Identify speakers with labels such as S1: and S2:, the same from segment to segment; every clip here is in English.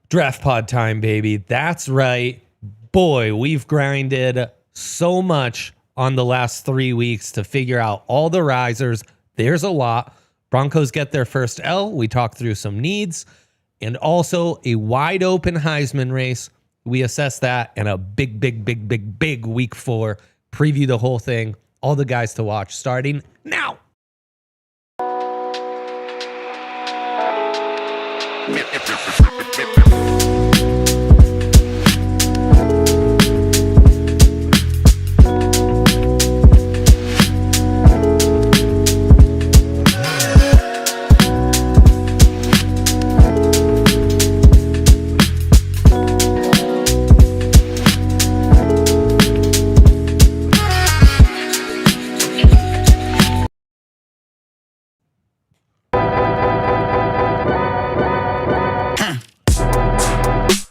S1: Draft pod time, baby. That's right. Boy, we've grinded so much on the last 3 weeks to figure out all the risers. There's a lot. Broncos get their first L. We talk through some needs and also a wide open Heisman race. We assess that and a big week 4. Preview the whole thing. All the guys to watch starting now.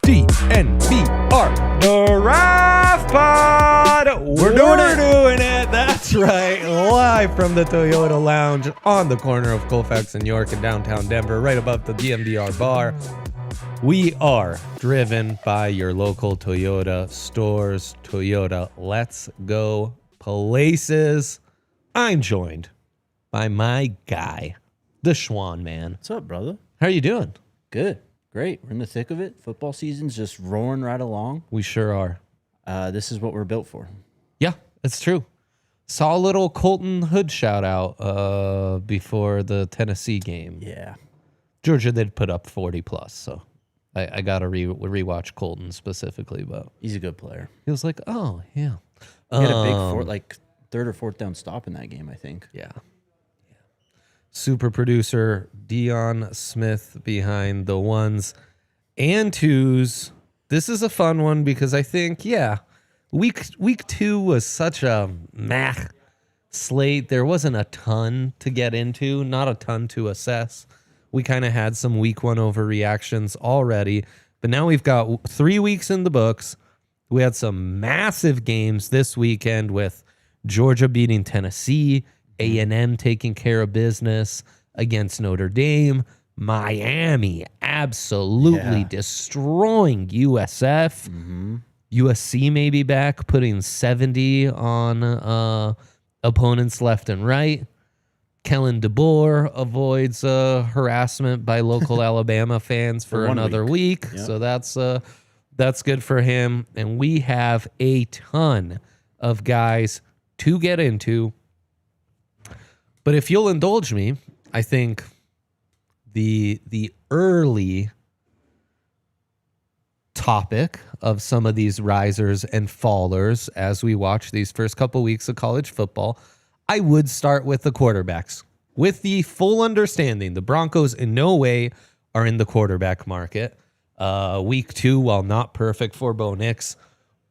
S1: DNVR Draft Pod. We're doing it. That's right. Live from the Toyota Lounge on the corner of Colfax and York in downtown Denver, right above the DNVR bar. We are driven by your local Toyota stores. Toyota, let's go places. I'm joined by my guy, the Schwan man.
S2: What's up, brother?
S1: How are you doing?
S2: Good. Great. We're in the thick of it. Football season's just roaring right along.
S1: We sure are.
S2: This is what we're built for.
S1: Yeah, it's true. Saw a little Colton Hood shout out before the Tennessee game.
S2: Yeah.
S1: Georgia did put up 40 plus, so I got to rewatch Colton specifically, but
S2: He's a good player.
S1: he was like, oh, yeah.
S2: He had a big third or fourth down stop in that game, I think.
S1: Yeah. Super producer Dion Smith behind the ones and twos. This is a fun one because I think, week 2 was such a slate. There wasn't a ton to get into, not a ton to assess. We kind of had some week 1 overreactions already, but now we've got 3 weeks in the books. We had some massive games this weekend with Georgia beating Tennessee, A&M taking care of business against Notre Dame, Miami absolutely destroying USF. USC maybe back, putting 70 on opponents left and right. Kellen DeBoer avoids harassment by local Alabama fans for another week.
S2: Yep.
S1: So that's good for him. And we have a ton of guys to get into. But if you'll indulge me, I think the early topic of some of these risers and fallers as we watch these first couple weeks of college football, I would start with the quarterbacks. With the full understanding, the Broncos in no way are in the quarterback market. Week 2, while not perfect for Bo Nix,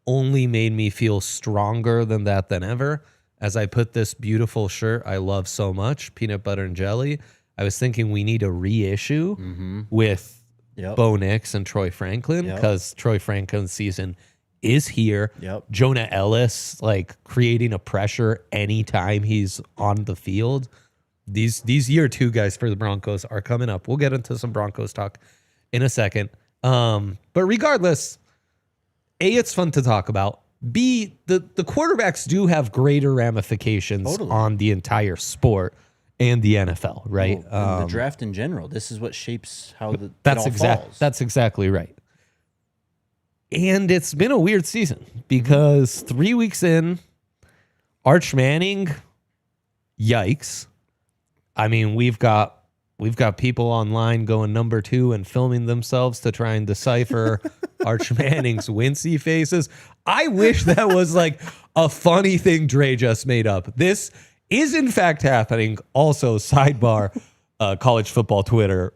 S1: only made me feel stronger than ever. As I put this beautiful shirt I love so much, peanut butter and jelly, I was thinking we need a reissue with Bo Nix and Troy Franklin because Troy Franklin's season is here. Jonah Ellis, creating a pressure anytime he's on the field. These year 2 guys for the Broncos are coming up. We'll get into some Broncos talk in a second. But regardless, A, it's fun to talk about. B, the quarterbacks do have greater ramifications on the entire sport and the NFL, right?
S2: Well, the draft in general. This is what shapes how it all falls.
S1: That's exactly right. And it's been a weird season because 3 weeks in, Arch Manning, yikes. I mean, we've got people online going number 2 and filming themselves to try and decipher Arch Manning's wincy faces. I wish that was a funny thing Dre just made up. This is in fact happening. Also, sidebar, college football Twitter,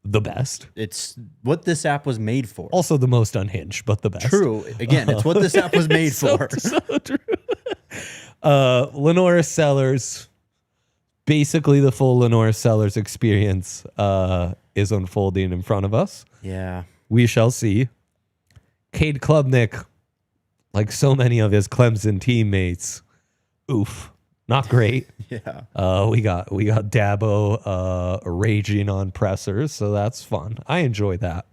S1: the best.
S2: It's what this app was made for.
S1: Also the most unhinged, but the best.
S2: True. Again, it's what this app was made for.
S1: So true. Lenora Sellers, basically the full Lenora Sellers experience is unfolding in front of us.
S2: Yeah.
S1: We shall see. Cade Klubnik, like so many of his Clemson teammates, oof, not great.
S2: Yeah.
S1: We got Dabo raging on pressers, so that's fun. I enjoy that.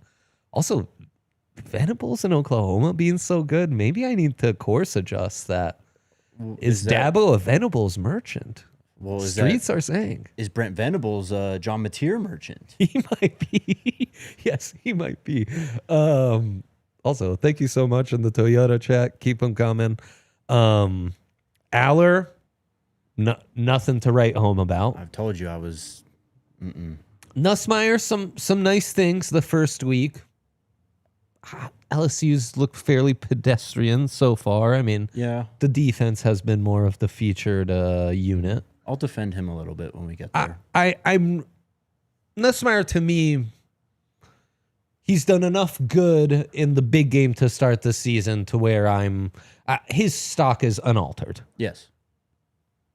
S1: Also, Venables in Oklahoma being so good, maybe I need to course adjust that. Is Dabo a Venables merchant?
S2: Well,
S1: Streets are saying.
S2: Is Brent Venables a John Mateer merchant?
S1: He might be. Yes, he might be. Also, thank you so much in the Toyota chat. Keep them coming. Aller, nothing to write home about.
S2: I've told you I was.
S1: Nussmeier, some nice things the first week. LSU's looked fairly pedestrian so far. I mean,
S2: Yeah.
S1: the defense has been more of the featured unit.
S2: I'll defend him a little bit when we get there.
S1: I'm Nussmeier, to me, he's done enough good in the big game to start the season to where his stock is unaltered.
S2: Yes.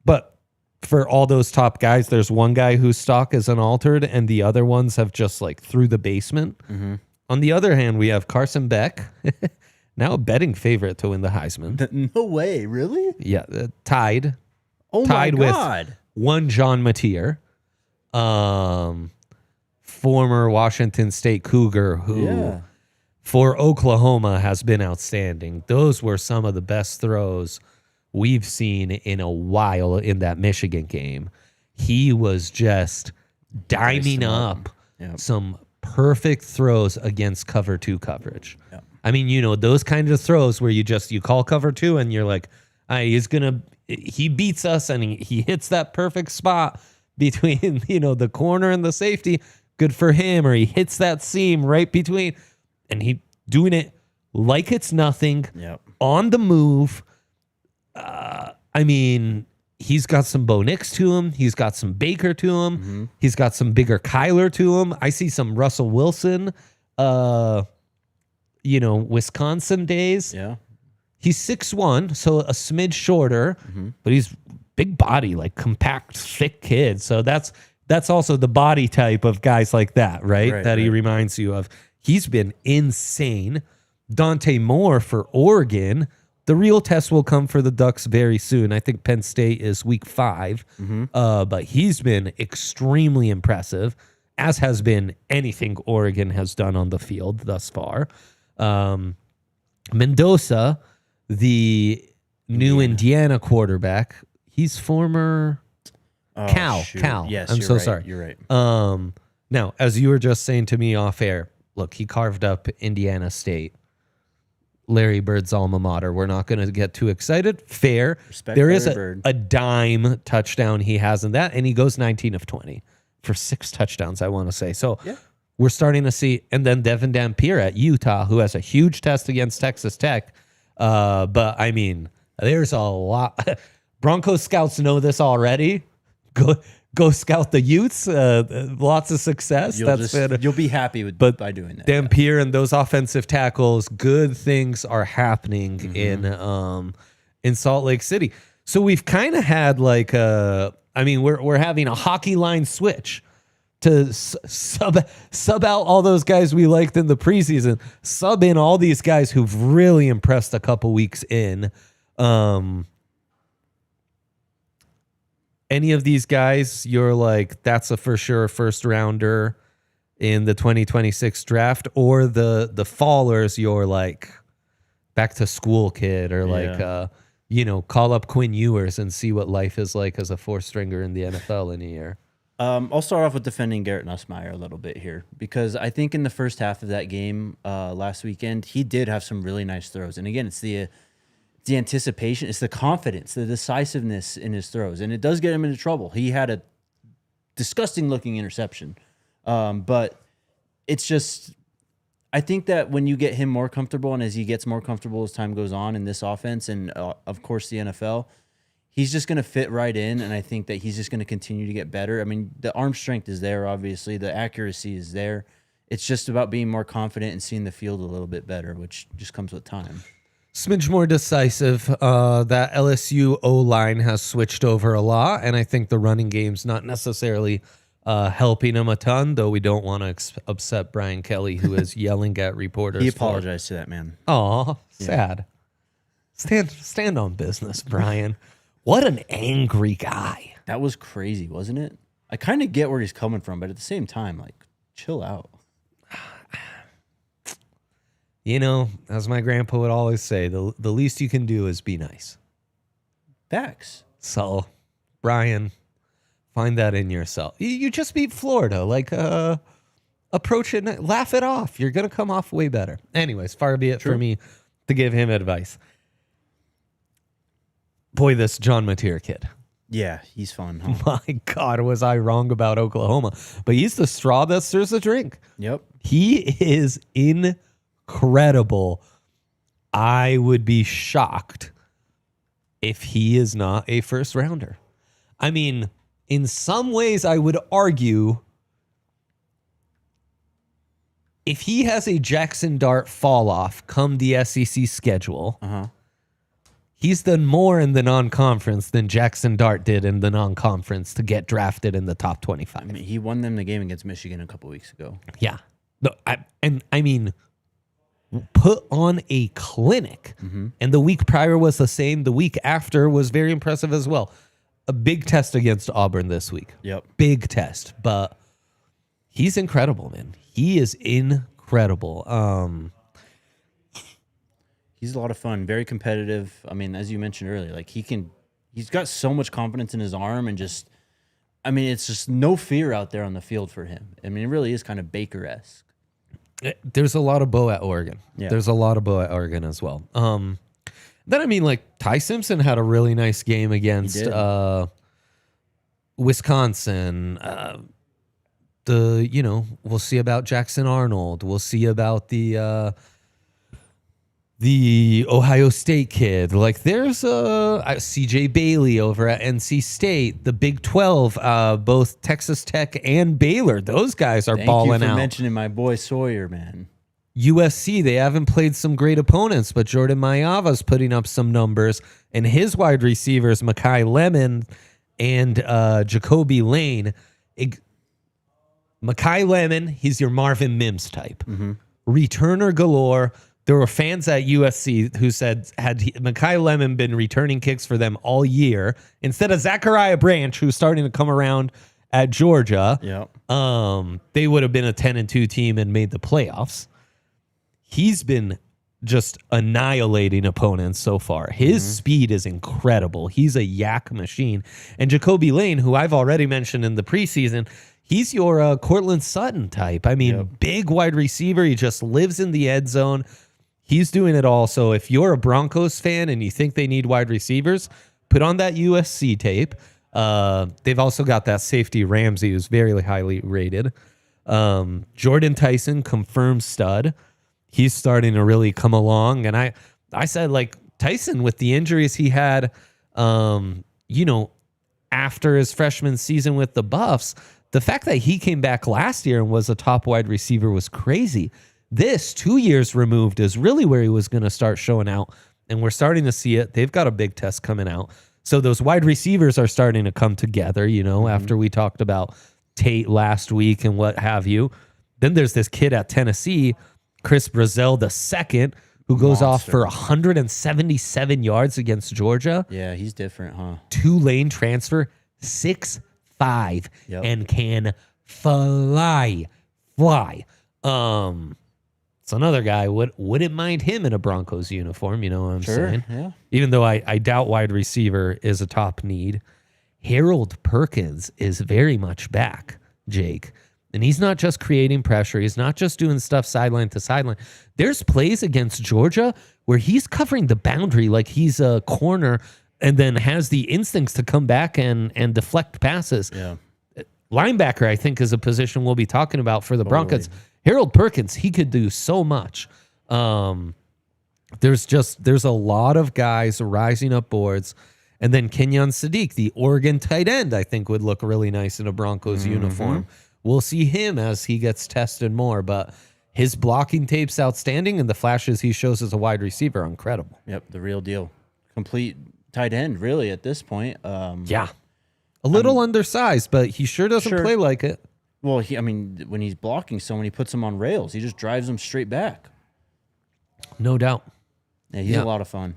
S1: But for all those top guys, there's one guy whose stock is unaltered and the other ones have just like through the basement.
S2: Mm-hmm.
S1: On the other hand, we have Carson Beck, now a betting favorite to win the Heisman.
S2: No way, really?
S1: Yeah, tied.
S2: Oh
S1: Tied
S2: my God.
S1: with one John Mateer, former Washington State Cougar, who for Oklahoma has been outstanding. Those were some of the best throws we've seen in a while in that Michigan game. He was just diming up some perfect throws against cover 2 coverage.
S2: Yep.
S1: I mean, those kinds of throws where you call cover 2 and you're like, he beats us and he hits that perfect spot between, the corner and the safety. Good for him. Or he hits that seam right between, and he doing it like it's nothing.
S2: Yep.
S1: On the move. I mean, he's got some Bo Nix to him. He's got some Baker to him.
S2: Mm-hmm.
S1: He's got some bigger Kyler to him. I see some Russell Wilson, Wisconsin days.
S2: Yeah.
S1: He's 6'1", so a smidge shorter, but he's big body, like compact, thick kid. So that's also the body type of guys like that, right? That he reminds you of. He's been insane. Dante Moore for Oregon. The real test will come for the Ducks very soon. I think Penn State is week 5, but he's been extremely impressive, as has been anything Oregon has done on the field thus far. Mendoza, the new Indiana quarterback, he's former Cal.
S2: Yes,
S1: I'm so
S2: right.
S1: sorry.
S2: You're right.
S1: Now, as you were just saying to me off air, look, he carved up Indiana State. Larry Bird's alma mater. We're not going to get too excited. Fair.
S2: Respect
S1: there is
S2: Larry Bird.
S1: a dime touchdown he has in that, and he goes 19 of 20 for 6 touchdowns, I want to say. So we're starting to see, and then Devin Dampier at Utah, who has a huge test against Texas Tech. But, I mean, there's a lot. Broncos scouts know this already. Go scout the Utes. Lots of success.
S2: You'll be happy by doing that.
S1: Dampier and those offensive tackles, good things are happening in Salt Lake City. So we've kind of had like we're having a hockey line switch to sub out all those guys we liked in the preseason, sub in all these guys who've really impressed a couple weeks in. Any of these guys, you're like, that's a for sure first rounder in the 2026 draft, or the fallers, you're like back to school kid, or call up Quinn Ewers and see what life is like as a 4-stringer in the NFL in a year.
S2: I'll start off with defending Garrett Nussmeier a little bit here, because I think in the first half of that game last weekend, he did have some really nice throws. And again, it's the anticipation, it's the confidence, the decisiveness in his throws, and it does get him into trouble. He had a disgusting looking interception, but it's just, I think that when you get him more comfortable, and as he gets more comfortable as time goes on in this offense, and of course the NFL, he's just going to fit right in, and I think that he's just going to continue to get better. I mean, the arm strength is there, obviously, the accuracy is there. It's just about being more confident and seeing the field a little bit better, which just comes with time.
S1: Smidge more decisive. That LSU O-line has switched over a lot, and I think the running game's not necessarily helping him a ton, though we don't want to upset Brian Kelly, who is yelling at reporters.
S2: He apologized to that man.
S1: Aw, sad. Stand on business, Brian. What an angry guy.
S2: That was crazy, wasn't it? I kind of get where he's coming from, but at the same time, like, chill out.
S1: as my grandpa would always say, the least you can do is be nice.
S2: Facts.
S1: So, Brian, find that in yourself. You just beat Florida. Like, approach it, laugh it off. You're going to come off way better. Anyways, far be it for me to give him advice. Boy, this John Mateer kid.
S2: Yeah, he's fun. Huh?
S1: My God, was I wrong about Oklahoma. But he's the straw that stirs the drink.
S2: Yep.
S1: He is incredible. I would be shocked if he is not a first rounder. I mean, in some ways, I would argue if he has a Jackson Dart fall off come the SEC schedule, he's done more in the non-conference than Jackson Dart did in the non-conference to get drafted in the top 25.
S2: I mean, he won them the game against Michigan a couple weeks ago.
S1: Yeah. No, I mean, put on a clinic. And the week prior was the same. The week after was very impressive as well. A big test against Auburn this week.
S2: Yep.
S1: Big test. But he's incredible, man. He is incredible.
S2: He's a lot of fun, very competitive. I mean, as you mentioned earlier, like he's got so much confidence in his arm and it's just no fear out there on the field for him. I mean, it really is kind of Baker-esque.
S1: There's a lot of Bo at Oregon.
S2: Yeah.
S1: There's a lot of Bo at Oregon as well. Then, I mean, like, Ty Simpson had a really nice game against Wisconsin. We'll see about Jackson Arnold. We'll see about the Ohio State kid. Like, there's CJ Bailey over at NC State, the Big 12, both Texas Tech and Baylor. Those guys are balling out.
S2: Thank you for mentioning my boy Sawyer, man.
S1: USC, they haven't played some great opponents, but Jordan Mailava's putting up some numbers, and his wide receivers, Mekhi Lemon and Jacoby Lane. Mekhi Lemon, he's your Marvin Mims type. Returner galore. There were fans at USC who said, had Mekhi Lemon been returning kicks for them all year, instead of Zachariah Branch, who's starting to come around at Georgia, they would have been a 10-2 team and made the playoffs. He's been just annihilating opponents so far. His speed is incredible. He's a yak machine. And Jacoby Lane, who I've already mentioned in the preseason, he's your Cortland Sutton type. I mean, big wide receiver. He just lives in the end zone. He's doing it all. So if you're a Broncos fan and you think they need wide receivers, put on that USC tape. They've also got that safety Ramsey, who's very highly rated. Jordan Tyson, confirmed stud. He's starting to really come along. And I said, like, Tyson, with the injuries he had, after his freshman season with the Buffs, the fact that he came back last year and was a top wide receiver was crazy. This 2 years removed is really where he was going to start showing out. And we're starting to see it. They've got a big test coming out. So those wide receivers are starting to come together, after we talked about Tate last week and what have you. Then there's this kid at Tennessee, Chris Brazzell II, who goes off for 177 yards against Georgia.
S2: Yeah, he's different, huh?
S1: 2-lane transfer, 6'5", and can fly. It's another guy. Wouldn't mind him in a Broncos uniform, you know what I'm saying?
S2: Yeah.
S1: Even though I doubt wide receiver is a top need. Harold Perkins is very much back, Jake. And he's not just creating pressure. He's not just doing stuff sideline to sideline. There's plays against Georgia where he's covering the boundary like he's a corner and then has the instincts to come back and deflect passes.
S2: Yeah.
S1: Linebacker, I think, is a position we'll be talking about for the Broncos. Harold Perkins, he could do so much. There's a lot of guys rising up boards. And then Kenyon Sadiq, the Oregon tight end, I think would look really nice in a Broncos uniform. We'll see him as he gets tested more, but his blocking tape's outstanding, and the flashes he shows as a wide receiver are incredible.
S2: Yep, the real deal. Complete tight end, really, at this point.
S1: A little undersized, but he sure doesn't play like it.
S2: Well, when he's blocking someone, he puts them on rails. He just drives them straight back.
S1: No doubt.
S2: Yeah, he's a lot of fun.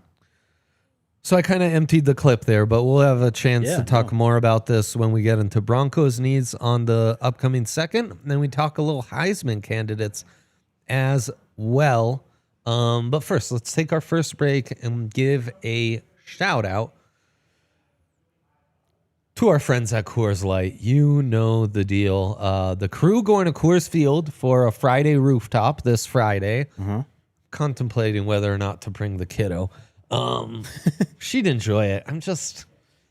S1: So I kind of emptied the clip there, but we'll have a chance to talk more about this when we get into Broncos needs on the upcoming second. And then we talk a little Heisman candidates as well. But first, let's take our first break and give a shout out to our friends at Coors Light. You know the deal. The crew going to Coors Field for a Friday rooftop this Friday. Contemplating whether or not to bring the kiddo. She'd enjoy it.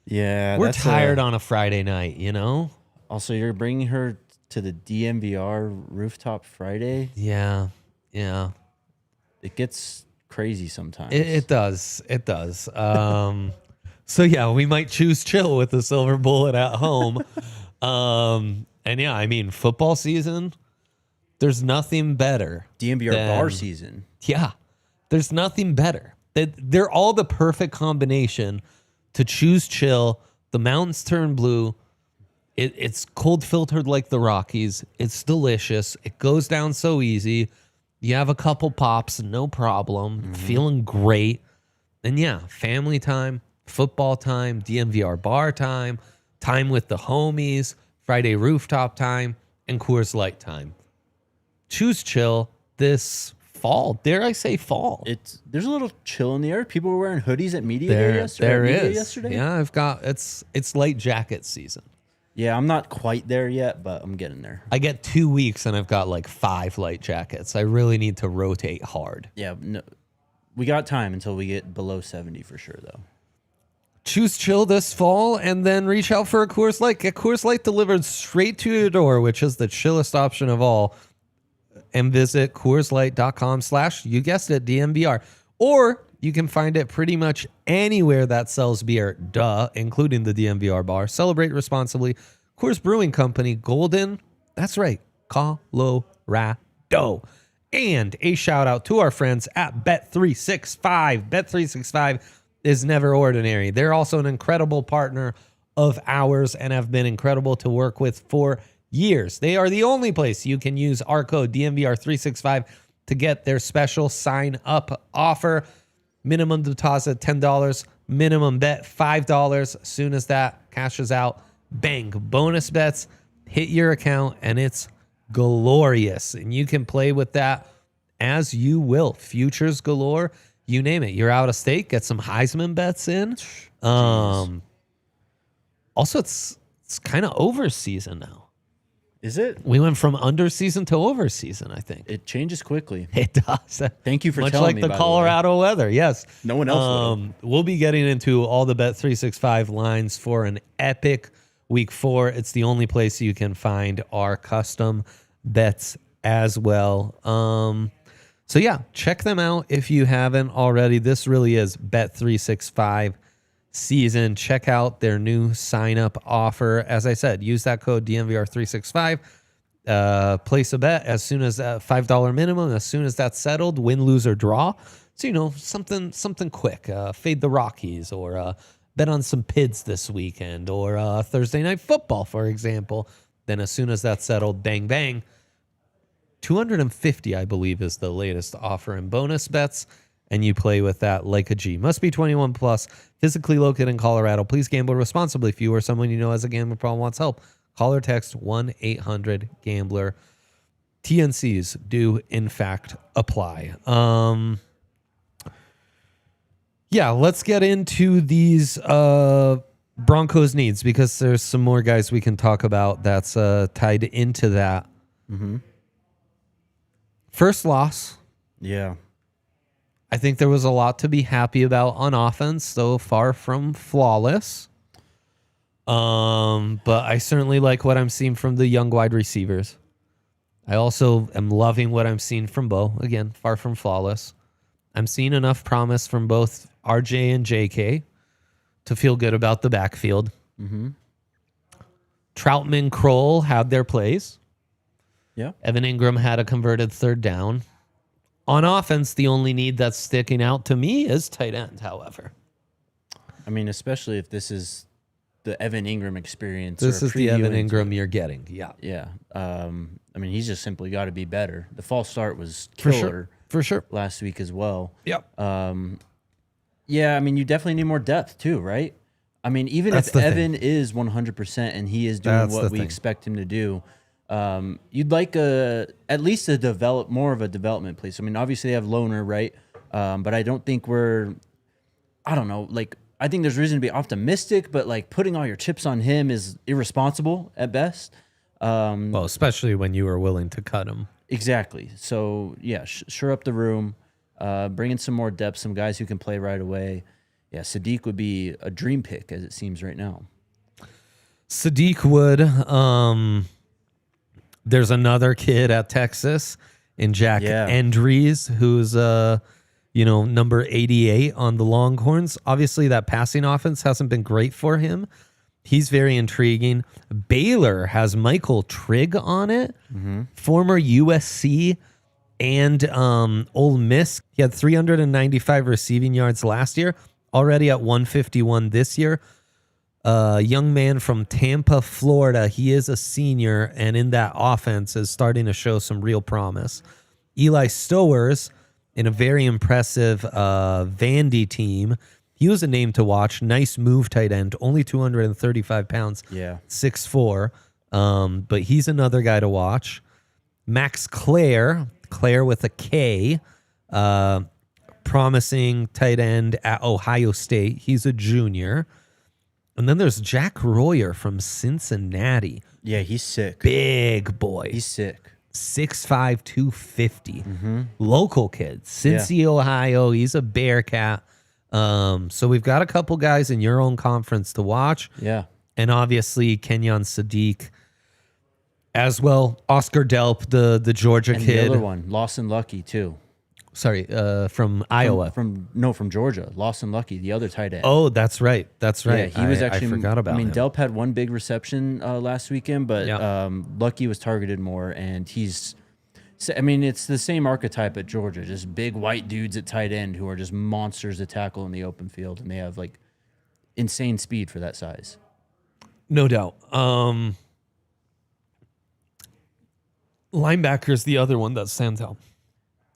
S1: We're tired on a Friday night, you know?
S2: Also, you're bringing her to the DMVR rooftop Friday.
S1: Yeah.
S2: It gets crazy sometimes.
S1: It does. So yeah, we might choose chill with the silver bullet at home. And yeah, I mean, football season, there's nothing better.
S2: DMVR bar season.
S1: Yeah, there's nothing better. They're all the perfect combination to choose chill. The mountains turn blue. It's cold filtered like the Rockies. It's delicious. It goes down so easy. You have a couple pops, no problem. Feeling great. And yeah, family time, football time, DMVR bar time, time with the homies, Friday rooftop time, and Coors Light time. Choose chill this fall. Dare I say fall?
S2: There's a little chill in the air. People were wearing hoodies at media day yesterday.
S1: There is. Yesterday. Yeah, it's light jacket season.
S2: Yeah, I'm not quite there yet, but I'm getting there.
S1: I get 2 weeks and I've got like 5 light jackets. I really need to rotate hard.
S2: Yeah, no, we got time until we get below 70 for sure, though.
S1: Choose chill this fall and then reach out for a Coors Light. Get Coors Light delivered straight to your door, which is the chillest option of all. And visit CoorsLight.com/ you guessed it, DMVR. Or you can find it pretty much anywhere that sells beer, including the DMVR bar. Celebrate responsibly. Coors Brewing Company, Golden, that's right, Colorado. And a shout out to our friends at Bet365. Bet365 is never ordinary. They're also an incredible partner of ours and have been incredible to work with for years. They are the only place you can use our code DMVR365 to get their special sign-up offer. Minimum deposit $10, minimum bet $5. As soon as that cashes out, bang, bonus bets hit your account, and it's glorious. And you can play with that as you will. Futures galore, you name it. You're out of state, get some Heisman bets in. Also, it's kind of over season now.
S2: Is it?
S1: We went from under season to over season, I think.
S2: It changes quickly.
S1: It does.
S2: Thank you for
S1: Much
S2: telling
S1: like
S2: me,
S1: the Colorado weather, yes.
S2: No one else would.
S1: We'll be getting into all the Bet365 lines for an epic week 4. It's the only place you can find our custom bets as well. So yeah, check them out if you haven't already. This really is Bet365 season. Check out their new sign-up offer. As I said, use that code DMVR365. Place a bet as soon as $5 minimum. As soon as that's settled, win, lose, or draw. So, you know, something quick. Fade the Rockies, or bet on some PIDs this weekend, or Thursday Night Football, for example. Then as soon as that's settled, bang, bang. 250, I believe, is the latest offer in bonus bets. And you play with that like a G. Must be 21 plus, physically located in Colorado. Please gamble responsibly. If you or someone you know has a gambling problem wants help, call or text 1-800-GAMBLER. TNCs do, in fact, apply. Yeah, let's get into these Broncos needs, because there's some more guys we can talk about that's tied into that. First loss.
S2: Yeah.
S1: I think there was a lot to be happy about on offense, though far from flawless. But I certainly like what I'm seeing from the young wide receivers. I also am loving what I'm seeing from Bo. Again, far from flawless. I'm seeing enough promise from both RJ and JK to feel good about the backfield. Troutman, Kroll had their plays.
S2: Yeah.
S1: Evan Ingram had a converted third down. On offense, the only need that's sticking out to me is tight end, however.
S2: I mean, especially if this is the Evan Ingram experience.
S1: This is the Evan Ingram you're getting. Yeah.
S2: Yeah. I mean, he's just simply got to be better. The false start was killer.
S1: For sure.
S2: Last week as well.
S1: Yep.
S2: Yeah, I mean, you definitely need more depth too, right? I mean, even if Evan is 100% and he is doing what we expect him to do, You'd like at least more of a development place. I mean, obviously they have Loner, right? But I don't think I don't know, like, I think there's reason to be optimistic, but like putting all your chips on him is irresponsible at best.
S1: Well, especially when you were willing to cut him.
S2: Exactly. So yeah, shore up the room, bring in some more depth, some guys who can play right away. Yeah, Sadiq would be a dream pick as it seems right now.
S1: Sadiq would. There's another kid at Texas in Jack Endries, who's number 88 on the Longhorns. Obviously, that passing offense hasn't been great for him. He's very intriguing. Baylor has Michael Trigg on it, former USC and Ole Miss. He had 395 receiving yards last year, already at 151 this year. Young man from Tampa, Florida. He is a senior, and in that offense is starting to show some real promise. Eli Stowers in a very impressive Vandy team. He was a name to watch. Nice move, tight end. Only 235 pounds.
S2: Yeah.
S1: 6'4". But he's another guy to watch. Max Clare with a K. Promising tight end at Ohio State. He's a junior. And then there's Jack Royer from Cincinnati.
S2: Yeah, he's sick.
S1: Big boy.
S2: He's sick.
S1: 6'5", 250. Local kid. Cincy, Ohio. He's a Bearcat. So we've got a couple guys in your own conference to watch.
S2: Yeah.
S1: And obviously Kenyon Sadiq as well. Oscar Delp, the Georgia
S2: and
S1: kid.
S2: The other one, Lawson Lucky too.
S1: Sorry, from Iowa.
S2: From Georgia. Lawson Lucky, the other tight end.
S1: Oh, that's right. That's right.
S2: Yeah, he was actually.
S1: I forgot about him.
S2: Delp had one big reception last weekend, but Lucky was targeted more, and he's. I mean, it's the same archetype at Georgia, just big white dudes at tight end who are just monsters to tackle in the open field, and they have like insane speed for that size.
S1: No doubt. Linebacker's the other one that stands out.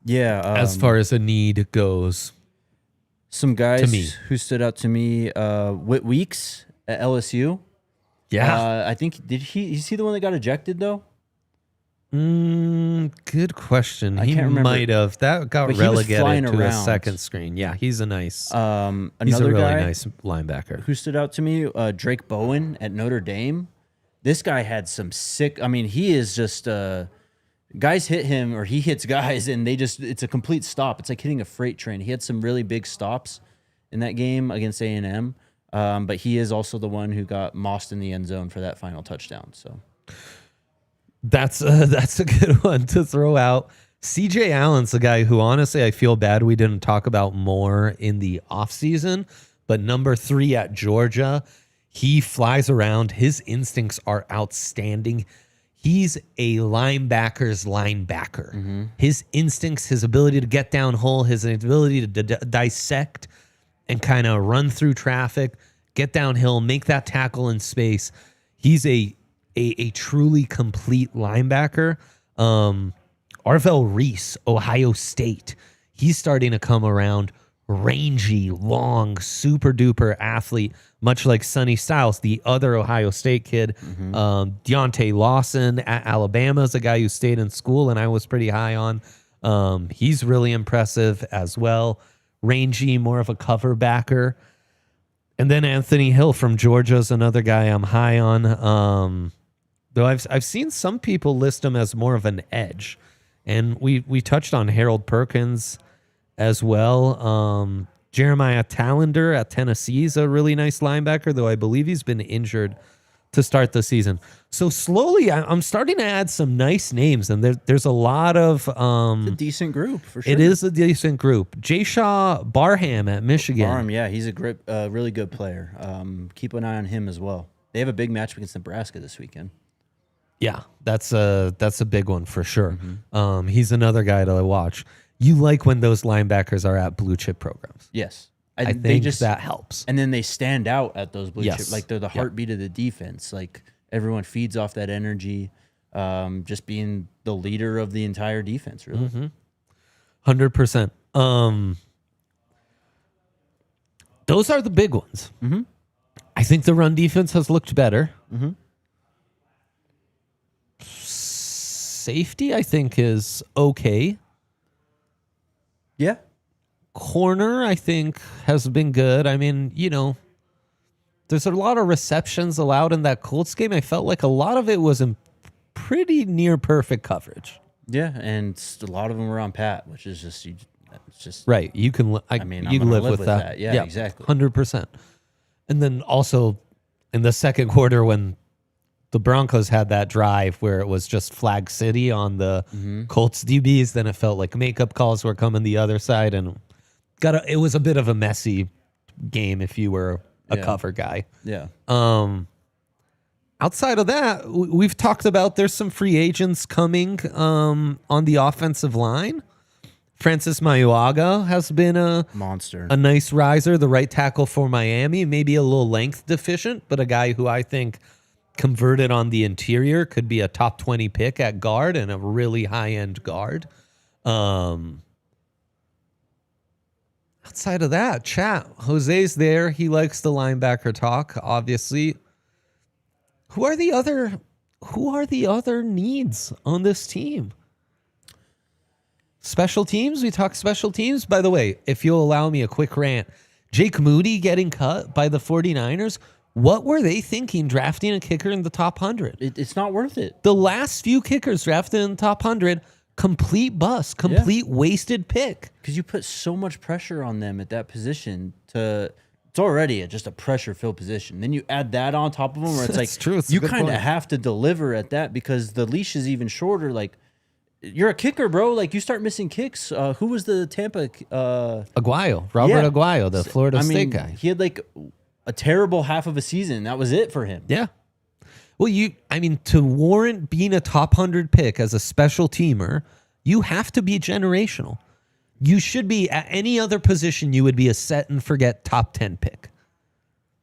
S2: Yeah.
S1: As far as a need goes.
S2: Some guys who stood out to me, Whit Weeks at LSU.
S1: Yeah.
S2: I think, is he the one that got ejected though?
S1: Good question.
S2: I
S1: He
S2: can't remember.
S1: might have. That got
S2: But he was flying
S1: relegated to a
S2: around.
S1: second screen. Yeah, he's a nice. He's
S2: Another
S1: a really
S2: guy
S1: nice linebacker.
S2: who stood out to me, Drake Bowen at Notre Dame. This guy had some sick. I mean, he is just guys hit him or he hits guys, and it's a complete stop. It's like hitting a freight train. He had some really big stops in that game against A&M, but he is also the one who got mossed in the end zone for that final touchdown. So.
S1: That's a good one to throw out. CJ Allen's the guy who honestly I feel bad we didn't talk about more in the offseason, but number 3 at Georgia, he flies around. His instincts are outstanding. He's a linebacker's linebacker. His instincts, his ability to get down hole, his ability to dissect and kind of run through traffic, get downhill, make that tackle in space. He's a truly complete linebacker. Arvell Reese, Ohio State. He's starting to come around. Rangy, long, super duper athlete, much like Sonny Styles, the other Ohio State kid. Deontay Lawson at Alabama is a guy who stayed in school and I was pretty high on. He's really impressive as well. Rangy, more of a cover backer. And then Anthony Hill from Georgia is another guy I'm high on. Though I've seen some people list him as more of an edge. And we touched on Harold Perkins as well. Jeremiah Tallender at Tennessee is a really nice linebacker, though I believe he's been injured to start the season. So slowly I'm starting to add some nice names, and there's a lot of...
S2: It's a decent group, for sure.
S1: It is a decent group. Jashaw Barham at Michigan.
S2: Barham, yeah, he's a great, really good player. Keep an eye on him as well. They have a big match against Nebraska this weekend.
S1: Yeah, that's a big one for sure. He's another guy to watch. You like when those linebackers are at blue chip programs.
S2: Yes.
S1: I think that helps.
S2: And then they stand out at those blue
S1: Yes.
S2: chip. Like they're the heartbeat of the defense. Like everyone feeds off that energy, just being the leader of the entire defense, really.
S1: 100%. Those are the big ones. I think the run defense has looked better. Safety, I think, is okay.
S2: Yeah.
S1: Corner, I think, has been good. I mean, there's a lot of receptions allowed in that Colts game. I felt like a lot of it was in pretty near perfect coverage.
S2: Yeah, and a lot of them were on Pat, which is just it's just
S1: Right. You can.
S2: I mean,
S1: you
S2: I'm gonna
S1: live with that.
S2: Yeah, exactly.
S1: 100%. And then also in the second quarter when the Broncos had that drive where it was just flag city on the Colts DBs, then it felt like makeup calls were coming the other side, and it was a bit of a messy game if you were a cover guy.
S2: Yeah.
S1: Outside of that, we've talked about there's some free agents coming on the offensive line. Francis Mayoaga has been a
S2: monster,
S1: a nice riser, the right tackle for Miami, maybe a little length deficient, but a guy who I think converted on the interior could be a top 20 pick at guard and a really high-end guard. Outside of that, chat. Jose's there. He likes the linebacker talk, obviously. Who are the other needs on this team? Special teams? We talk special teams. By the way, if you'll allow me a quick rant, Jake Moody getting cut by the 49ers. What were they thinking drafting a kicker in the top 100?
S2: It's not worth it.
S1: The last few kickers drafted in the top 100, complete bust, complete wasted pick.
S2: Because you put so much pressure on them at that position it's already just a pressure-filled position. Then you add that on top of them where it's like
S1: true. It's
S2: you kind of have to deliver at that because the leash is even shorter. Like, you're a kicker, bro. Like, you start missing kicks. Who was the Tampa?
S1: Aguayo. Robert Aguayo, the Florida State guy.
S2: He had like a terrible half of a season. That was it for him.
S1: Yeah. Well, to warrant being a top 100 pick as a special teamer, you have to be generational. You should be at any other position, you would be a set and forget top 10 pick.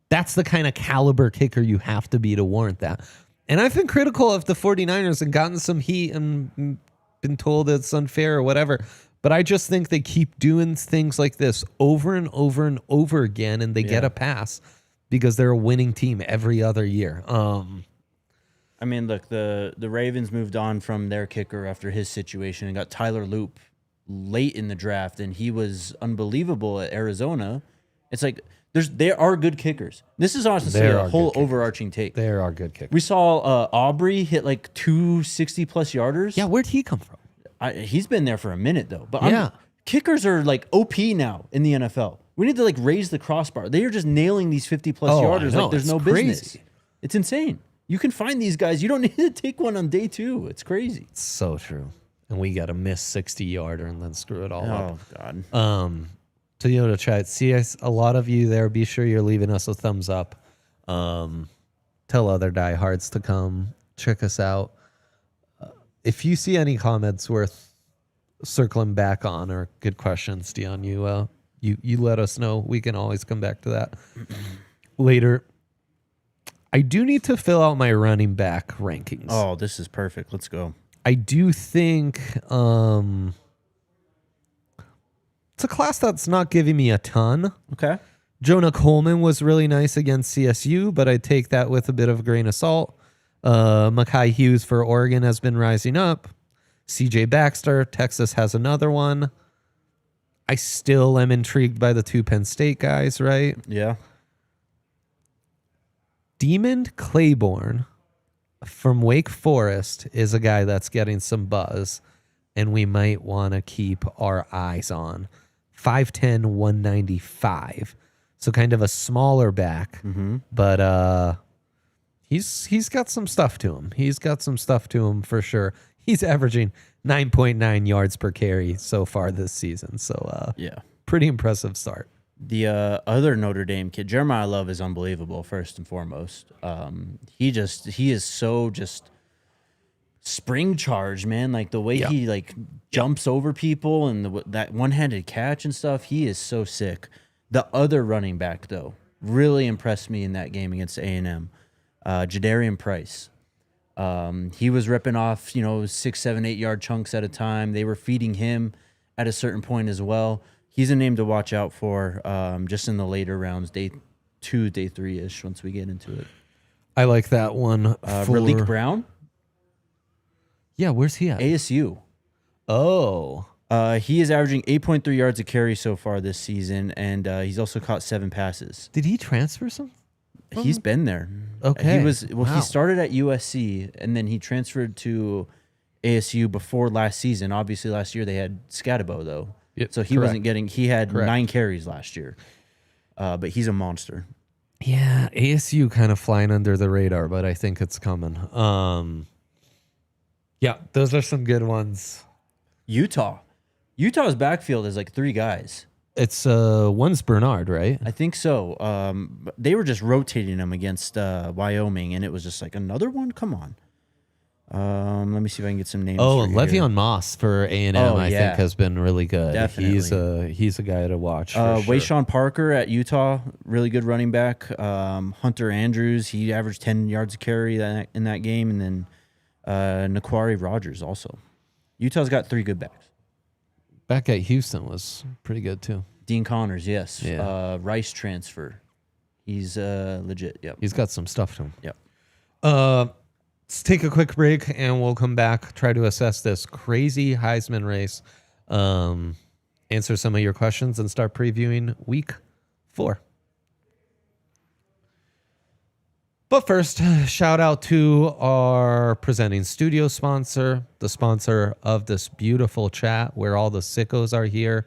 S1: That's the kind of caliber kicker you have to be to warrant that. And I've been critical of the 49ers and gotten some heat and been told it's unfair or whatever. But I just think they keep doing things like this over and over and over again, and they get a pass because they're a winning team every other year.
S2: I mean, look, the Ravens moved on from their kicker after his situation and got Tyler Loop late in the draft, and he was unbelievable at Arizona. It's like there are good kickers. This is honestly a whole overarching take.
S1: There are good kickers.
S2: We saw Aubrey hit like 260-plus yarders.
S1: Yeah, where'd he come from?
S2: He's been there for a minute, though. But kickers are like OP now in the NFL. We need to like raise the crossbar. They are just nailing these 50-plus yarders like there's no business. It's insane. You can find these guys. You don't need to take one on day 2. It's crazy.
S1: It's so true. And we got to miss 60-yarder and then screw it all up.
S2: Oh, God.
S1: To try it. See a lot of you there. Be sure you're leaving us a thumbs up. Tell other diehards to come check us out. If you see any comments worth circling back on or good questions, Dion, you let us know. We can always come back to that later. I do need to fill out my running back rankings.
S2: Oh, this is perfect. Let's go.
S1: I do think it's a class that's not giving me a ton.
S2: Okay.
S1: Jonah Coleman was really nice against CSU, but I take that with a bit of a grain of salt. Mekhi Hughes for Oregon has been rising up. CJ Baxter, Texas has another one. I still am intrigued by the 2 Penn State guys, right?
S2: Yeah.
S1: Demond Claiborne from Wake Forest is a guy that's getting some buzz, and we might want to keep our eyes on. 5'10", 195. So kind of a smaller back, but he's got some stuff to him. He's got some stuff to him for sure. He's averaging 9.9 yards per carry so far this season. So pretty impressive start.
S2: The other Notre Dame kid, Jeremiah Love, is unbelievable, first and foremost. He is so just spring charged, man. Like the way he like jumps over people and that one-handed catch and stuff, he is so sick. The other running back, though, really impressed me in that game against A&M. Jadarian Price. He was ripping off, 6, 7, 8 yard chunks at a time. They were feeding him at a certain point as well. He's a name to watch out for just in the later rounds, day 2, day 3-ish, once we get into it.
S1: I like that one.
S2: Raleek Brown?
S1: Yeah, where's he at?
S2: ASU.
S1: Oh.
S2: He is averaging 8.3 yards a carry so far this season, and he's also caught 7 passes.
S1: Did he transfer some?
S2: He's been there.
S1: Okay.
S2: He started at USC, and then he transferred to ASU before last season. Obviously, last year they had Scatabo, though.
S1: Yep,
S2: So he wasn't getting, he had
S1: Correct.
S2: 9 carries last year. But he's a monster.
S1: Yeah, ASU kind of flying under the radar, but I think it's coming. Yeah, those are some good ones.
S2: Utah's backfield is like 3 guys.
S1: It's one's Bernard, right?
S2: I think so. But they were just rotating them against Wyoming, and it was just like, another one? Come on. Let me see if I can get some names.
S1: Oh,
S2: for you
S1: Le'Veon
S2: here.
S1: Moss for A&M, I
S2: yeah.
S1: think, has been really good.
S2: Definitely.
S1: He's a guy to watch. For sure.
S2: Wayshawn Parker at Utah, really good running back. Hunter Andrews, he averaged 10 yards a carry in that game, and then Naquari Rogers also. Utah's got 3 good backs.
S1: Back at Houston was pretty good too.
S2: Dean Connors, yes.
S1: Yeah.
S2: Rice transfer. He's legit. Yep.
S1: He's got some stuff to him.
S2: Yep.
S1: Let's take a quick break and we'll come back, try to assess this crazy Heisman race, answer some of your questions, and start previewing week 4. But first, shout out to our presenting studio sponsor, the sponsor of this beautiful chat where all the sickos are here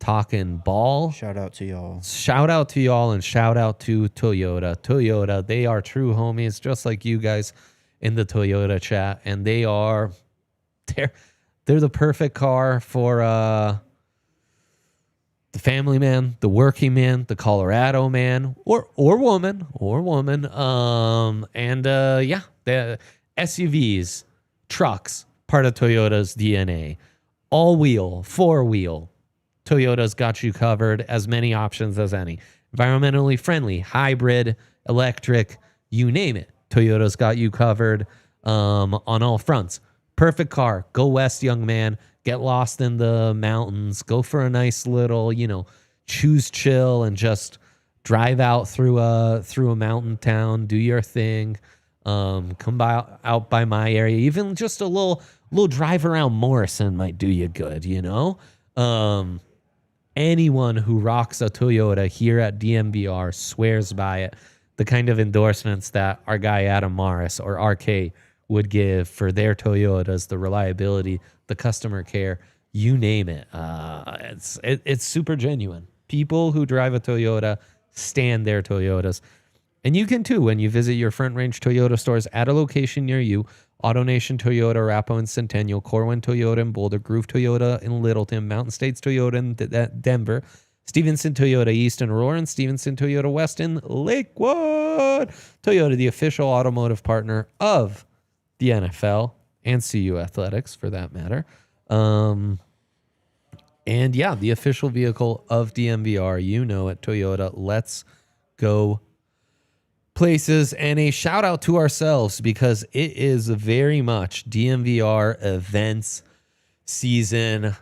S1: talking ball.
S2: Shout out to y'all.
S1: Shout out to y'all and shout out to Toyota. Toyota, they are true homies, just like you guys in the Toyota chat, and they're the perfect car for the family man, the working man, the Colorado man, or woman. Yeah, the SUVs, trucks, part of Toyota's DNA. All wheel, 4-wheel. Toyota's got you covered, as many options as any. Environmentally friendly, hybrid, electric, you name it. Toyota's got you covered on all fronts. Perfect car. Go west, young man. Get lost in the mountains. Go for a nice little, choose chill and just drive out through a mountain town. Do your thing. Come out by my area. Even just a little drive around Morrison might do you good. Anyone who rocks a Toyota here at DMVR swears by it. The kind of endorsements that our guy Adam Morris or RK would give for their Toyotas, the reliability, the customer care, you name it. It's super genuine. People who drive a Toyota stand their Toyotas. And you can too when you visit your Front Range Toyota stores at a location near you. AutoNation Toyota, Arapahoe and Centennial, Corwin Toyota in Boulder, Groove Toyota in Littleton, Mountain States Toyota in Denver, Stevenson Toyota East in Aurora, and Stevenson Toyota West in Lakewood. Toyota, the official automotive partner of the NFL and CU Athletics, for that matter. And yeah, the official vehicle of DMVR, it, Toyota. Let's go places. And a shout out to ourselves, because it is very much DMVR events season.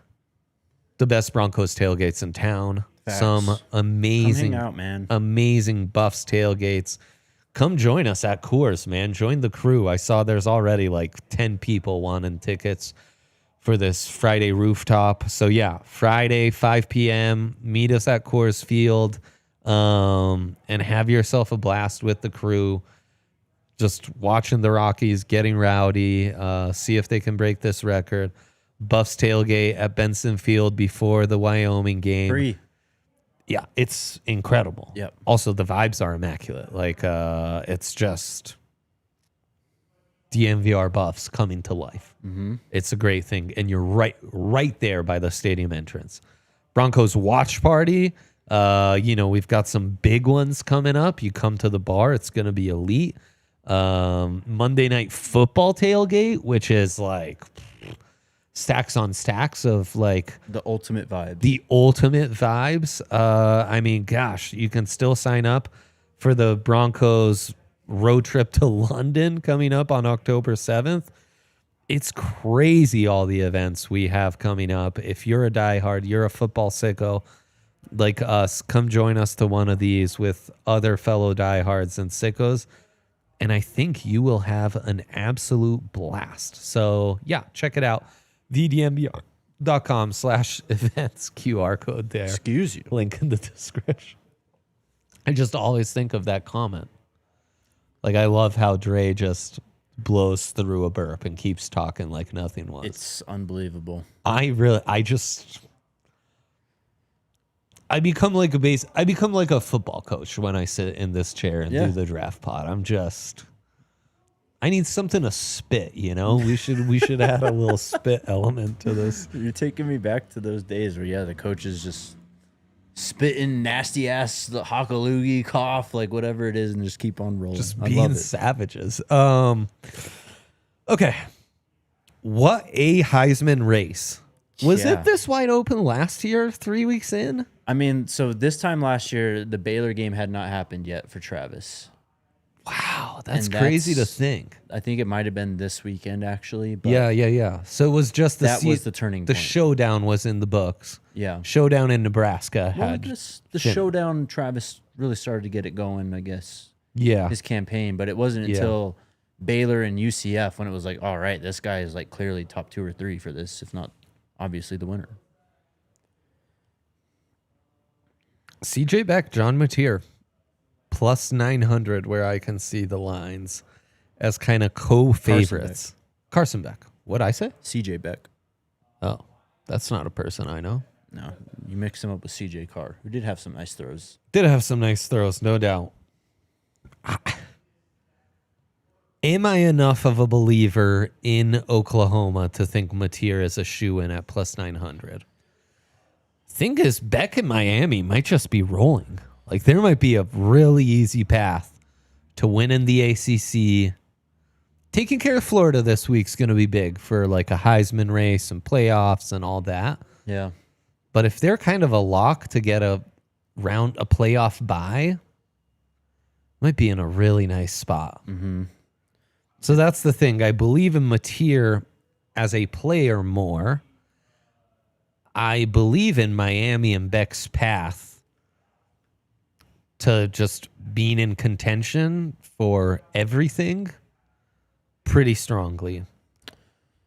S1: The best Broncos tailgates in town.
S2: Facts.
S1: Some amazing,
S2: Come hang out, man.
S1: amazing Buffs tailgates. Come join us at Coors, man. Join the crew. I saw there's already like 10 people wanting tickets for this Friday rooftop. So yeah, Friday, 5 p.m. Meet us at Coors Field, and have yourself a blast with the crew. Just watching the Rockies, getting rowdy, see if they can break this record. Buffs tailgate at Benson Field before the Wyoming game.
S2: Free.
S1: Yeah, it's incredible.
S2: Yep.
S1: Also, the vibes are immaculate. Like, it's just DMVR Buffs coming to life.
S2: Mm-hmm.
S1: It's a great thing, and you're right there by the stadium entrance. Broncos watch party. We've got some big ones coming up. You come to the bar, it's going to be elite. Monday Night Football tailgate, which is like stacks on stacks of like
S2: The ultimate vibe.
S1: the ultimate vibes. Gosh, you can still sign up for the Broncos road trip to London coming up on October 7th. It's crazy, all the events we have coming up. If you're a diehard, you're a football sicko like us, come join us to one of these with other fellow diehards and sickos And I think you will have an absolute blast. So, yeah, check it out. vdmbr.com/events QR code there.
S2: Excuse you.
S1: Link in the description. I just always think of that comment. Like, I love how Dre just blows through a burp and keeps talking like nothing was.
S2: It's unbelievable.
S1: I become like a football coach when I sit in this chair and do the draft pod. I need something to spit, you know? We should add a little spit element to this.
S2: You're taking me back to those days where the coach is just spitting nasty ass the hockaloogie cough, like whatever it is, and just keep on rolling.
S1: Just
S2: I
S1: being
S2: love it.
S1: savages. Okay. What a Heisman race. Was it this wide open last year, 3 weeks in?
S2: I mean, so this time last year, the Baylor game had not happened yet for Travis.
S1: Wow, that's crazy to think.
S2: I think it might have been this weekend, actually. But
S1: Yeah. So it was just
S2: was the turning
S1: The
S2: point.
S1: showdown was in the books.
S2: Yeah.
S1: Showdown in Nebraska
S2: Well,
S1: had
S2: the showdown, Travis really started to get it going, I guess.
S1: Yeah.
S2: His campaign, but it wasn't until Baylor and UCF when it was like, all right, this guy is like clearly top 2 or 3 for this, if not obviously the winner.
S1: CJ Beck, John Mateer, plus 900, where I can see the lines as kind of co-favorites. Carson Beck. What'd I say?
S2: CJ Beck.
S1: Oh, that's not a person I know.
S2: No, you mix him up with CJ Carr, who did have some nice throws.
S1: Did have some nice throws, no doubt. Am I enough of a believer in Oklahoma to think Mateer is a shoe-in at plus 900? Thing is, Beck in Miami might just be rolling. Like, there might be a really easy path to winning the ACC. Taking care of Florida this week's going to be big for like a Heisman race and playoffs and all that.
S2: Yeah.
S1: But if they're kind of a lock to get a playoff bye, might be in a really nice spot.
S2: Mm-hmm.
S1: So that's the thing. I believe in Mateer as a player more. I believe in Miami and Beck's path to just being in contention for everything pretty strongly.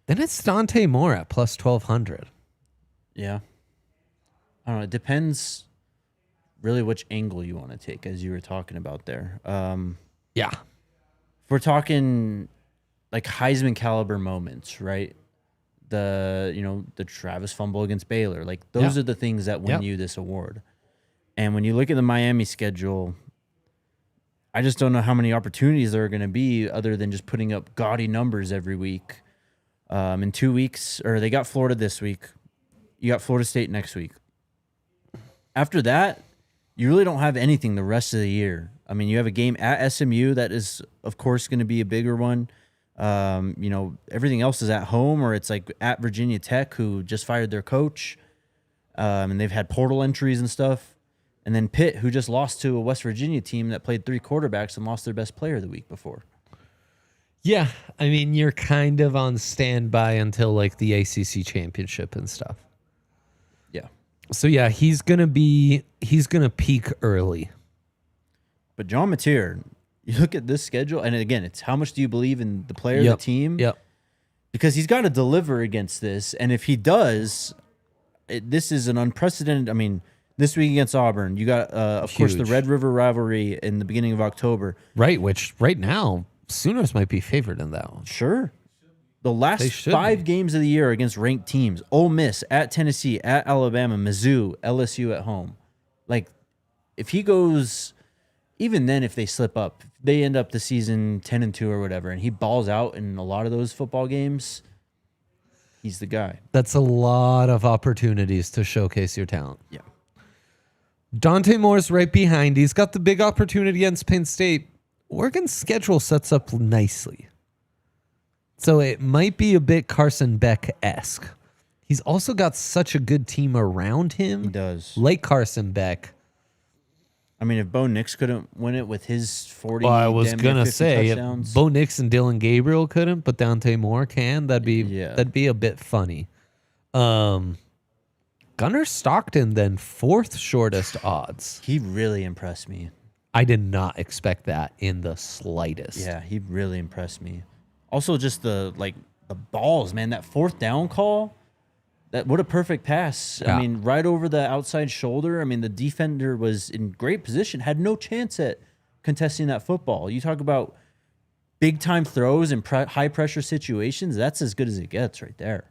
S1: Then it's Dante Moore at plus 1,200.
S2: Yeah. I don't know. It depends really which angle you want to take, as you were talking about there.
S1: Yeah.
S2: If we're talking like Heisman caliber moments, right? The Travis fumble against Baylor, like those are the things that win you this award. And when you look at the Miami schedule, I just don't know how many opportunities there are going to be other than just putting up gaudy numbers every week. In 2 weeks, or they got Florida this week. You got Florida State next week. After that, you really don't have anything the rest of the year. I mean, you have a game at SMU that is, of course, going to be a bigger one. Everything else is at home, or it's like at Virginia Tech, who just fired their coach, and they've had portal entries and stuff. And then Pitt, who just lost to a West Virginia team that played 3 quarterbacks and lost their best player the week before.
S1: Yeah, I mean, you're kind of on standby until like the ACC championship and stuff.
S2: Yeah.
S1: So yeah, he's gonna peak early.
S2: But John Mateer, you look at this schedule, and again, it's how much do you believe in the player, the team?
S1: Yep.
S2: Because he's got to deliver against this, and if he does, this is an unprecedented. I mean, this week against Auburn, you got, of course, the Red River rivalry in the beginning of October.
S1: Right, which right now, Sooners might be favored in that one.
S2: Sure. The last 5 games of the year against ranked teams: Ole Miss, at Tennessee, at Alabama, Mizzou, LSU at home. Like, if he goes, even then, if they slip up, they end up the season 10-2 or whatever, and he balls out in a lot of those football games, he's the guy.
S1: That's a lot of opportunities to showcase your talent.
S2: Yeah.
S1: Dante Moore's right behind. He's got the big opportunity against Penn State. Oregon's schedule sets up nicely. So it might be a bit Carson Beck-esque. He's also got such a good team around him.
S2: He does.
S1: Like Carson Beck.
S2: I mean, if Bo Nix couldn't win it with his 40
S1: I was going to say,
S2: touchdowns,
S1: if Bo Nix and Dylan Gabriel couldn't, but Dante Moore can, that'd be a bit funny. Gunnar Stockton, then 4th shortest odds.
S2: he really impressed me.
S1: I did not expect that in the slightest.
S2: Yeah, he really impressed me. Also, just the balls, man. That fourth down call. What a perfect pass.
S1: Yeah.
S2: I mean, right over the outside shoulder. I mean, the defender was in great position, had no chance at contesting that football. You talk about big time throws and high pressure situations. That's as good as it gets right there.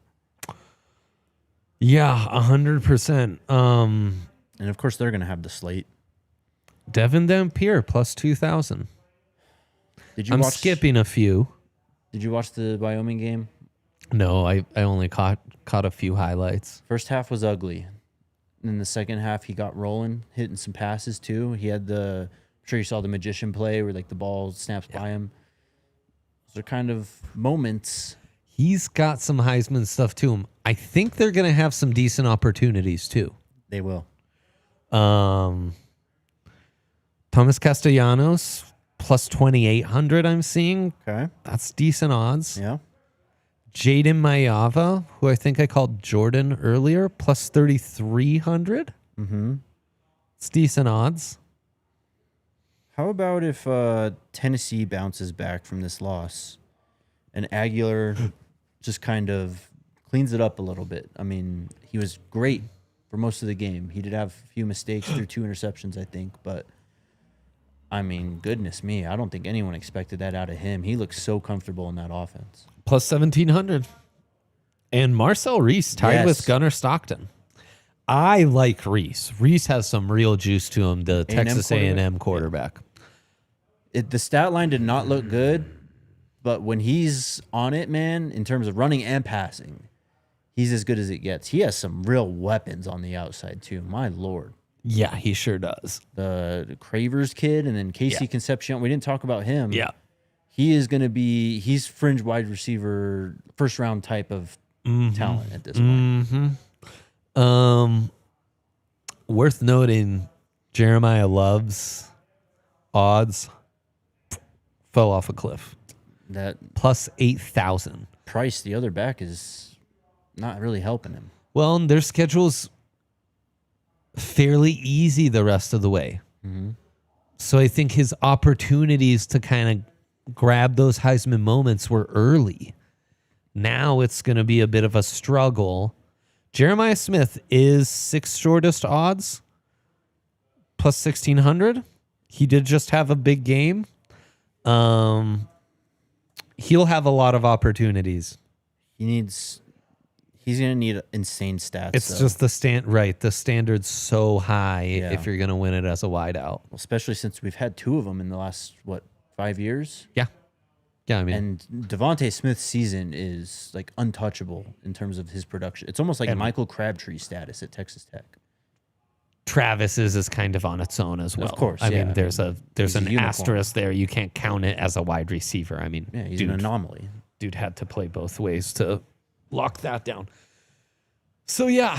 S1: Yeah, 100%.
S2: And of course, they're going to have the slate.
S1: Devin Dampier plus 2,000. I'm skipping a few.
S2: Did you watch the Wyoming game?
S1: No, I only caught a few highlights.
S2: First half was ugly. And then the second half, he got rolling, hitting some passes too. He had I'm sure you saw the magician play where like the ball snaps by him. Those are kind of moments.
S1: He's got some Heisman stuff to him. I think they're going to have some decent opportunities too.
S2: They will.
S1: Thomas Castellanos plus 2,800 I'm seeing.
S2: Okay.
S1: That's decent odds.
S2: Yeah.
S1: Jaden Mayava, who I think I called Jordan earlier, plus 3,300.
S2: Mm-hmm.
S1: It's decent odds.
S2: How about if Tennessee bounces back from this loss and Aguilar just kind of cleans it up a little bit? I mean, he was great for most of the game. He did have a few mistakes through 2 interceptions, I think. But, I mean, goodness me, I don't think anyone expected that out of him. He looks so comfortable in that offense.
S1: Plus 1,700. And Marcel Reese tied with Gunnar Stockton. I like Reese. Reese has some real juice to him, the Texas A&M quarterback.
S2: The stat line did not look good, but when he's on it, man, in terms of running and passing, he's as good as it gets. He has some real weapons on the outside, too. My Lord.
S1: Yeah, he sure does.
S2: The Cravers kid and then Casey Concepcion. We didn't talk about him.
S1: Yeah.
S2: He is going to be, he's fringe wide receiver, first round type of talent at this point.
S1: Worth noting, Jeremiah Love's odds fell off a cliff.
S2: That
S1: plus 8,000.
S2: Price, the other back, is not really helping him.
S1: Well, and their schedule's fairly easy the rest of the way.
S2: Mm-hmm.
S1: So I think his opportunities to kind of grab those Heisman moments were early. Now it's going to be a bit of a struggle. Jeremiah Smith is 6th shortest odds, plus 1,600. He did just have a big game. He'll have a lot of opportunities.
S2: He's going to need insane stats.
S1: It's just the standard's so high if you're going to win it as a wideout.
S2: Especially since we've had 2 of them in the last, 5 years?
S1: Yeah. Yeah, I mean.
S2: And Devontae Smith's season is like untouchable in terms of his production. It's almost like Michael Crabtree status at Texas Tech.
S1: Travis's is kind of on its own as well.
S2: Of course.
S1: I mean, there's an
S2: unicorn.
S1: asterisk there. You can't count it as a wide receiver. I mean,
S2: he's an anomaly.
S1: Dude had to play both ways to lock that down. So yeah,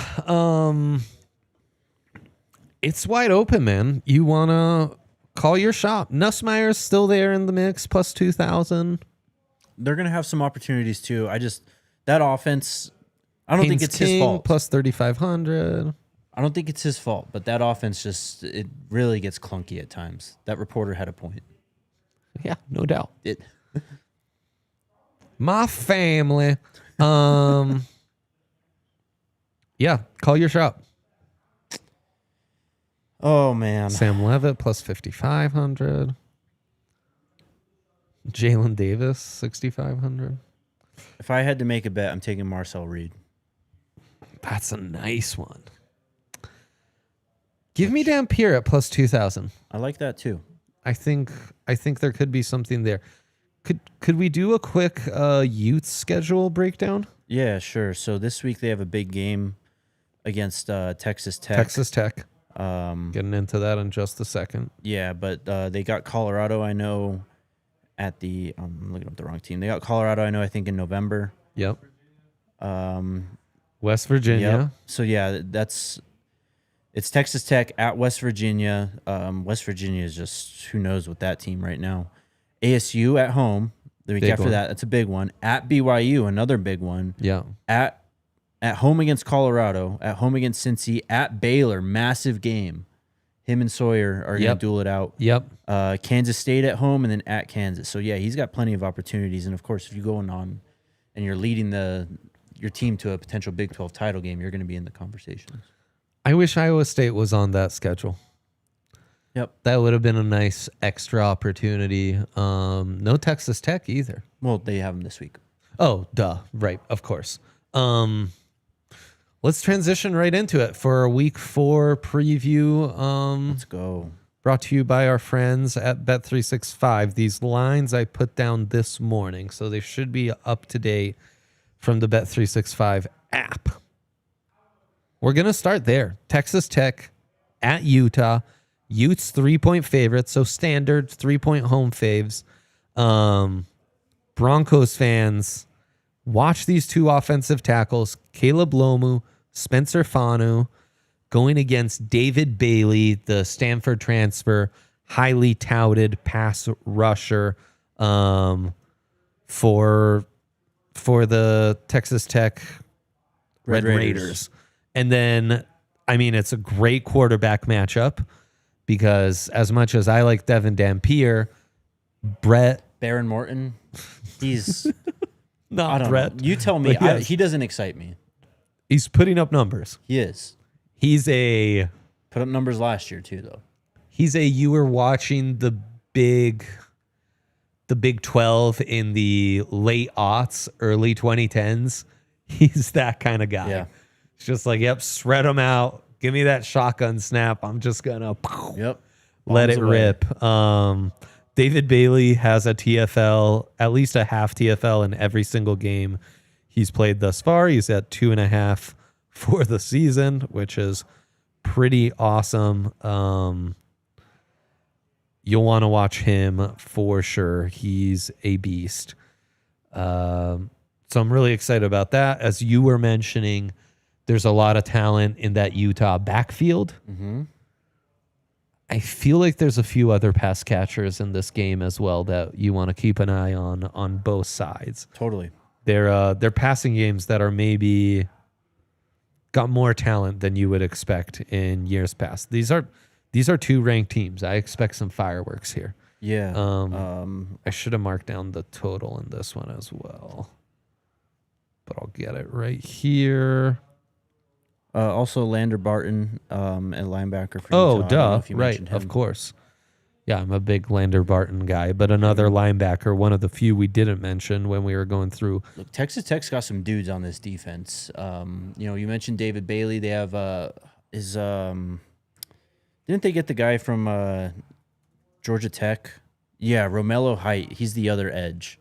S1: it's wide open, man. You wanna call your shot. Nussmeier's still there in the mix, plus 2,000.
S2: They're gonna have some opportunities too. That offense, I don't think it's his fault.
S1: Plus 3,500.
S2: I don't think it's his fault, but that offense it really gets clunky at times. That reporter had a point.
S1: Yeah, no doubt. My family. Yeah, call your shot.
S2: Oh, man.
S1: Sam Levitt plus 5,500. Jalen Davis, 6,500.
S2: If I had to make a bet, I'm taking Marcel Reed.
S1: That's a nice one. Give me Dampier at plus 2,000.
S2: I like that too.
S1: I think there could be something there. Could we do a quick youth schedule breakdown?
S2: Yeah, sure. So this week they have a big game against Texas Tech.
S1: Texas Tech. Getting into that in just a second.
S2: Yeah, but they got Colorado, I know, at the I'm looking up the wrong team. They got Colorado, I know, I think in November.
S1: Yep. West Virginia.
S2: Yep. So yeah, it's Texas Tech at West Virginia. West Virginia is just, who knows with that team right now. ASU at home. The week after that, that's a big one. At BYU, another big one.
S1: Yeah.
S2: At home against Colorado. At home against Cincy. At Baylor, massive game. Him and Sawyer are going to duel it out.
S1: Yep.
S2: Kansas State at home and then at Kansas. So, yeah, he's got plenty of opportunities. And, of course, if you're going on and you're leading your team to a potential Big 12 title game, you're going to be in the conversations.
S1: I wish Iowa State was on that schedule.
S2: Yep.
S1: That would have been a nice extra opportunity. No Texas Tech either.
S2: Well, they have them this week.
S1: Oh, duh. Right. Of course. Let's transition right into it for a week 4 preview.
S2: Let's go.
S1: Brought to you by our friends at Bet365. These lines I put down this morning, so they should be up to date from the Bet365 app. We're going to start there. Texas Tech at Utah. Utes 3-point favorites, so standard 3-point home faves. Broncos fans, watch these two offensive tackles, Caleb Lomu, Spencer Fanu, going against David Bailey, the Stanford transfer, highly touted pass rusher for the Texas Tech Red Raiders. And then, I mean, it's a great quarterback matchup because as much as I like Devin Dampier,
S2: Baron Morton, he's
S1: not
S2: I don't
S1: Brett.
S2: know. You tell me.
S1: Yes.
S2: He doesn't excite me.
S1: He's putting up numbers.
S2: He is.
S1: He's a
S2: Put up numbers last year too, though.
S1: you were watching the Big 12 in the late aughts, early 2010s. He's that kind of guy.
S2: Yeah.
S1: It's just like, yep, spread them out. Give me that shotgun snap. I'm just gonna let it rip. David Bailey has a TFL, at least a half TFL in every single game he's played thus far. He's at 2.5 for the season, which is pretty awesome. You'll want to watch him for sure. He's a beast. So I'm really excited about that. As you were mentioning, there's a lot of talent in that Utah backfield.
S2: Mm-hmm.
S1: I feel like there's a few other pass catchers in this game as well that you want to keep an eye on both sides.
S2: Totally.
S1: They're passing games that are maybe got more talent than you would expect in years past. These are 2 ranked teams. I expect some fireworks here.
S2: Yeah.
S1: I should have marked down the total in this one as well, but I'll get it right here.
S2: Also, Lander Barton, a linebacker for
S1: Oh,
S2: Utah.
S1: duh. Right, of course. Yeah, I'm a big Lander Barton guy, but another linebacker, one of the few we didn't mention when we were going through.
S2: Look, Texas Tech's got some dudes on this defense. You mentioned David Bailey. They have didn't they get the guy from Georgia Tech? Yeah, Romello Height. He's the other edge.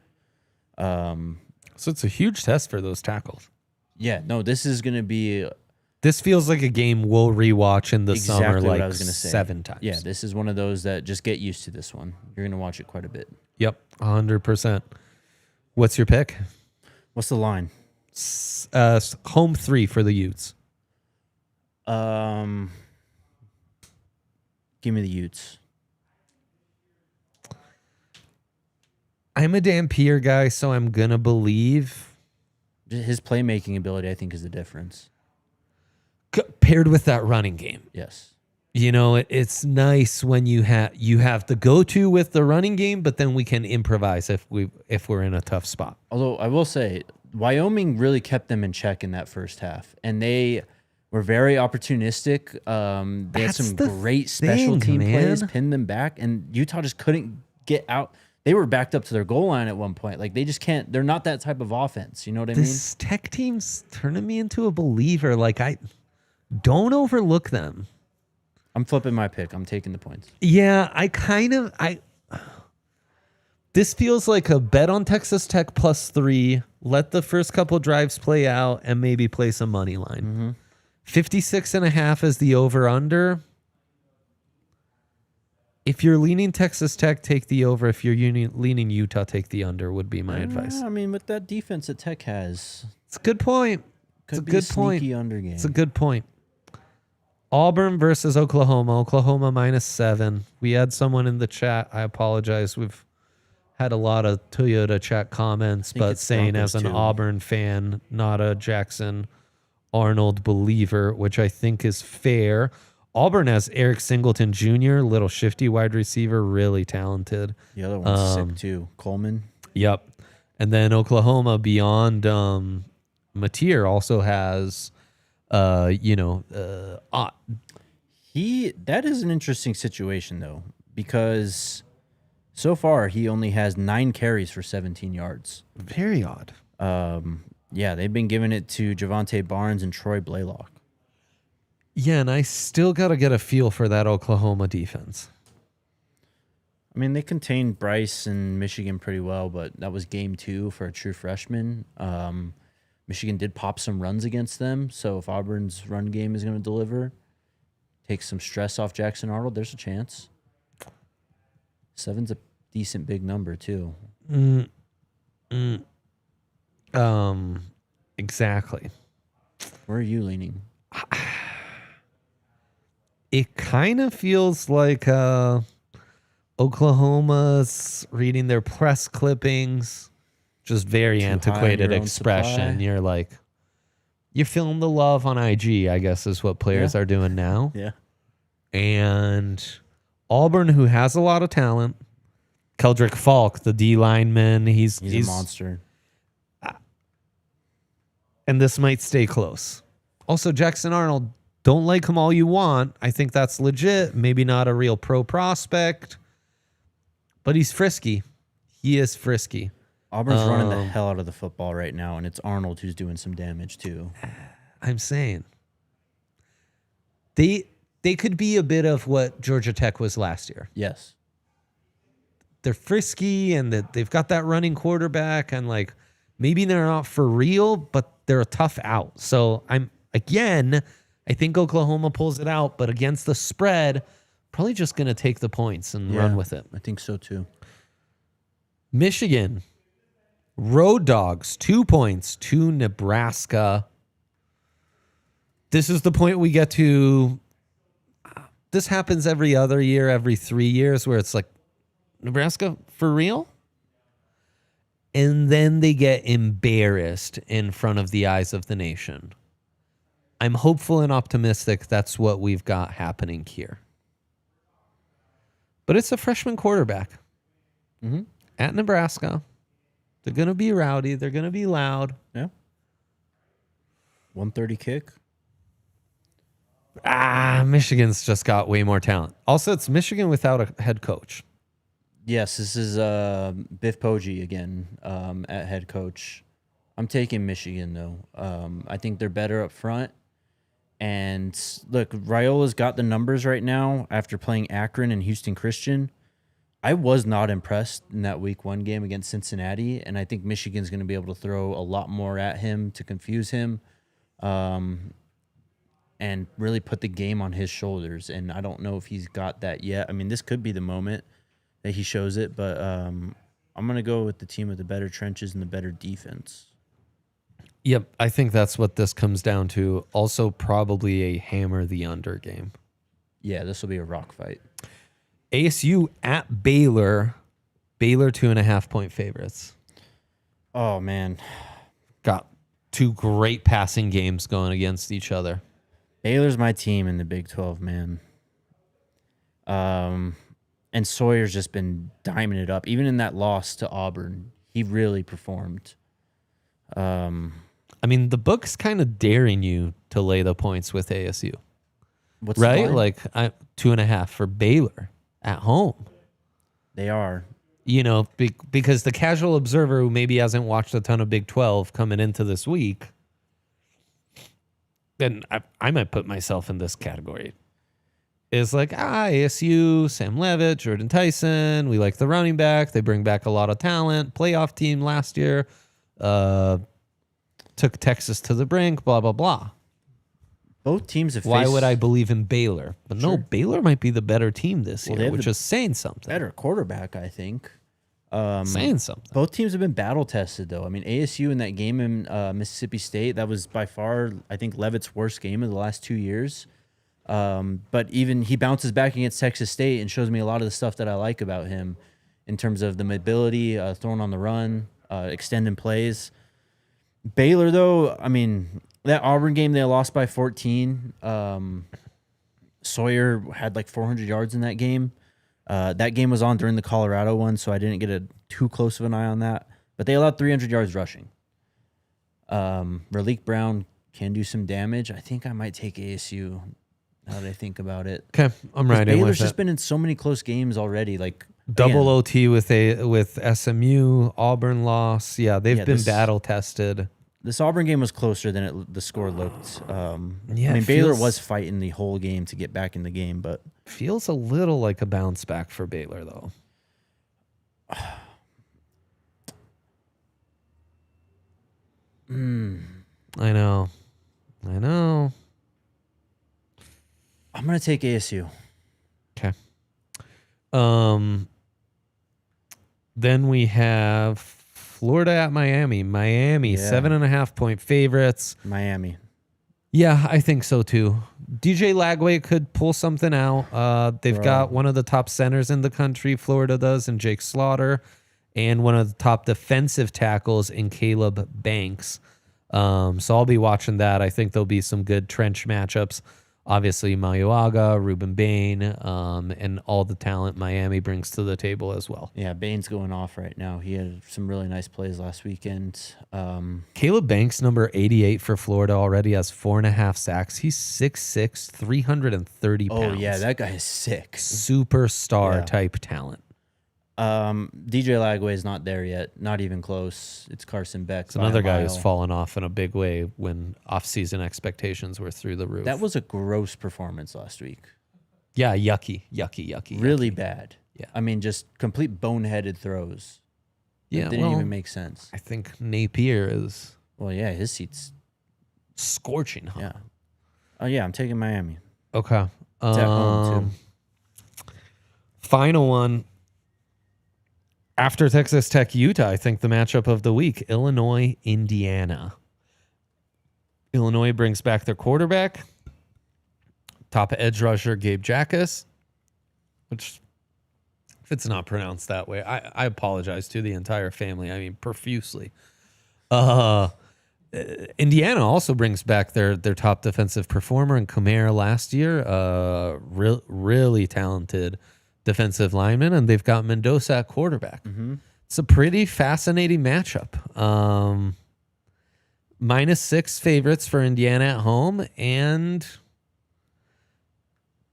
S1: So it's a huge test for those tackles.
S2: Yeah, no, this is going to be...
S1: This feels like a game we'll rewatch in the
S2: exactly
S1: summer
S2: what
S1: like
S2: I was gonna say.
S1: 7 times.
S2: Yeah, this is one of those that just get used to this one. You're going to watch it quite a bit.
S1: Yep, 100%. What's your pick?
S2: What's the line?
S1: Home 3 for the Utes.
S2: Give me the Utes.
S1: I'm a Dampier guy, so I'm going to believe.
S2: His playmaking ability, I think, is the difference.
S1: Paired with that running game.
S2: Yes.
S1: You know, it's nice when you have the go-to with the running game, but then we can improvise if we're in a tough spot.
S2: Although I will say, Wyoming really kept them in check in that first half, and they were very opportunistic. They had some great special team plays, pinned them back, and Utah just couldn't get out. They were backed up to their goal line at one point. Like, they just can't. They're not that type of offense. You know what I mean?
S1: This Tech team's turning me into a believer. Like, I don't overlook them.
S2: I'm flipping my pick. I'm taking the points.
S1: Yeah, this feels like a bet on Texas Tech +3. Let the first couple drives play out and maybe play some money line. 56.5 is the over-under. If you're leaning Texas Tech, take the over. If you're leaning Utah, take the under would be my advice.
S2: I mean, with that defense that Tech has,
S1: it's a good point.
S2: It's a good point. Under game.
S1: It's a good point. Auburn versus Oklahoma. Oklahoma -7. We had someone in the chat. I apologize. We've had a lot of Toyota chat comments, but saying
S2: Broncos
S1: as an
S2: too.
S1: Auburn fan, not a Jackson Arnold believer, which I think is fair. Auburn has Eric Singleton Jr., little shifty wide receiver, really talented.
S2: The other one's sick too. Coleman.
S1: Yep. And then Oklahoma beyond Mateer also has, that
S2: is an interesting situation though, because so far he only has 9 carries for 17 yards.
S1: Very odd.
S2: Yeah, they've been giving it to Javonte Barnes and Troy Blaylock.
S1: Yeah, and I still got to get a feel for that Oklahoma defense.
S2: I mean, they contained Bryce and Michigan pretty well, but that was game 2 for a true freshman. Michigan did pop some runs against them, so if Auburn's run game is going to deliver, take some stress off Jackson Arnold, there's a chance. 7's a decent big number, too.
S1: Exactly.
S2: Where are you leaning?
S1: It kind of feels like Oklahoma's reading their press clippings, just very antiquated expression. You're like, you're feeling the love on IG, I guess is what players are doing now.
S2: Yeah.
S1: And Auburn, who has a lot of talent, Keldrick Falk, the D lineman, he's
S2: a monster.
S1: And this might stay close. Also, Jackson Arnold, don't like him all you want. I think that's legit. Maybe not a real pro prospect, but he's frisky. He is frisky.
S2: Auburn's running the hell out of the football right now, and it's Arnold who's doing some damage too.
S1: I'm saying they could be a bit of what Georgia Tech was last year.
S2: Yes.
S1: They're frisky and that they've got that running quarterback, and like maybe they're not for real, but they're a tough out. So I think Oklahoma pulls it out, but against the spread, probably just going to take the points and run with it.
S2: I think so too.
S1: Michigan, road dogs, 2 points to Nebraska. This is the point we get to. This happens every other year, every 3 years, where it's like, Nebraska for real? And then they get embarrassed in front of the eyes of the nation. I'm hopeful and optimistic that's what we've got happening here. But it's a freshman quarterback at Nebraska. They're going to be rowdy. They're going to be loud.
S2: Yeah. 130 kick.
S1: Michigan's just got way more talent. Also, it's Michigan without a head coach.
S2: Yes, this is Biff Poggi again at head coach. I'm taking Michigan, though. I think they're better up front. And look, Raiola's got the numbers right now after playing Akron and Houston Christian. I was not impressed in that week 1 game against Cincinnati, and I think Michigan's going to be able to throw a lot more at him to confuse him and really put the game on his shoulders. And I don't know if he's got that yet. I mean, this could be the moment that he shows it, but I'm going to go with the team with the better trenches and the better defense.
S1: Yep, I think that's what this comes down to. Also, probably a hammer the under game.
S2: Yeah, this will be a rock fight.
S1: ASU at Baylor. Baylor 2.5 point favorites.
S2: Oh, man.
S1: Got 2 great passing games going against each other.
S2: Baylor's my team in the Big 12, man. And Sawyer's just been diming it up. Even in that loss to Auburn, he really performed.
S1: I mean, the book's kind of daring you to lay the points with ASU.
S2: What's
S1: right?
S2: the line?
S1: Like 2.5 for Baylor at home.
S2: They are.
S1: You know, because the casual observer who maybe hasn't watched a ton of Big 12 coming into this week, then I might put myself in this category, is like, ASU, Sam Levitt, Jordan Tyson. We like the running back. They bring back a lot of talent. Playoff team last year. Took Texas to the brink, blah, blah, blah.
S2: Both teams have
S1: Why
S2: faced
S1: would I believe in Baylor? But no, Baylor might be the better team this year,
S2: they have
S1: which is saying something.
S2: better quarterback, I think.
S1: Saying something.
S2: Both teams have been battle tested, though. I mean, ASU in that game in Mississippi State, that was by far, I think, Levitt's worst game of the last 2 years. But even he bounces back against Texas State and shows me a lot of the stuff that I like about him in terms of the mobility, throwing on the run, extending plays. Baylor, though, I mean, that Auburn game, they lost by 14. Sawyer had like 400 yards in that game. That game was on during the Colorado one, so I didn't get too close of an eye on that. But they allowed 300 yards rushing. Raleek Brown can do some damage. I think I might take ASU now that I think about it.
S1: Okay, I'm right in with
S2: Baylor's
S1: it.
S2: just been in so many close games already. Like
S1: Double
S2: again,
S1: OT with SMU, Auburn loss. Yeah, they've been battle tested.
S2: This Auburn game was closer than the score looked. I
S1: Yeah,
S2: mean,
S1: it
S2: Baylor
S1: feels-
S2: was fighting the whole game to get back in the game, but
S1: Feels a little like a bounce back for Baylor, though. I know.
S2: I'm gonna take ASU.
S1: Okay. Then we have Florida at Miami. Miami,
S2: Yeah.
S1: 7.5-point favorites.
S2: Miami.
S1: Yeah, I think so too. DJ Lagway could pull something out. They've got one of the top centers in the country, Florida does, and Jake Slaughter, and one of the top defensive tackles in Caleb Banks. So I'll be watching that. I think there'll be some good trench matchups. Obviously, Mayuaga, Ruben Bain, and all the talent Miami brings to the table as well.
S2: Yeah, Bain's going off right now. He had some really nice plays last weekend.
S1: Caleb Banks, number 88 for Florida, already has 4.5 sacks. He's 6'6", 330 pounds.
S2: Oh, yeah, that guy is sick.
S1: Superstar type talent.
S2: DJ Lagway is not there yet. Not even close. It's Carson Beck.
S1: It's another guy who's fallen off in a big way when off-season expectations were through the roof.
S2: That was a gross performance last week.
S1: Yeah, yucky.
S2: Really bad.
S1: Yeah.
S2: I mean, just complete boneheaded throws.
S1: Yeah,
S2: It didn't even make sense.
S1: I think Napier is
S2: Well, yeah, his seat's...
S1: scorching hot.
S2: Yeah. Oh, yeah, I'm taking Miami.
S1: Okay.
S2: It's at home, too.
S1: Final one. After Texas Tech, Utah, I think the matchup of the week, Illinois, Indiana. Illinois brings back their quarterback, top edge rusher Gabe Jackas, which, if it's not pronounced that way, I apologize to the entire family. I mean, profusely. Indiana also brings back their top defensive performer in Kamara last year, really talented defensive lineman, and they've got Mendoza at quarterback. It's a pretty fascinating matchup. -6 favorites for Indiana at home, and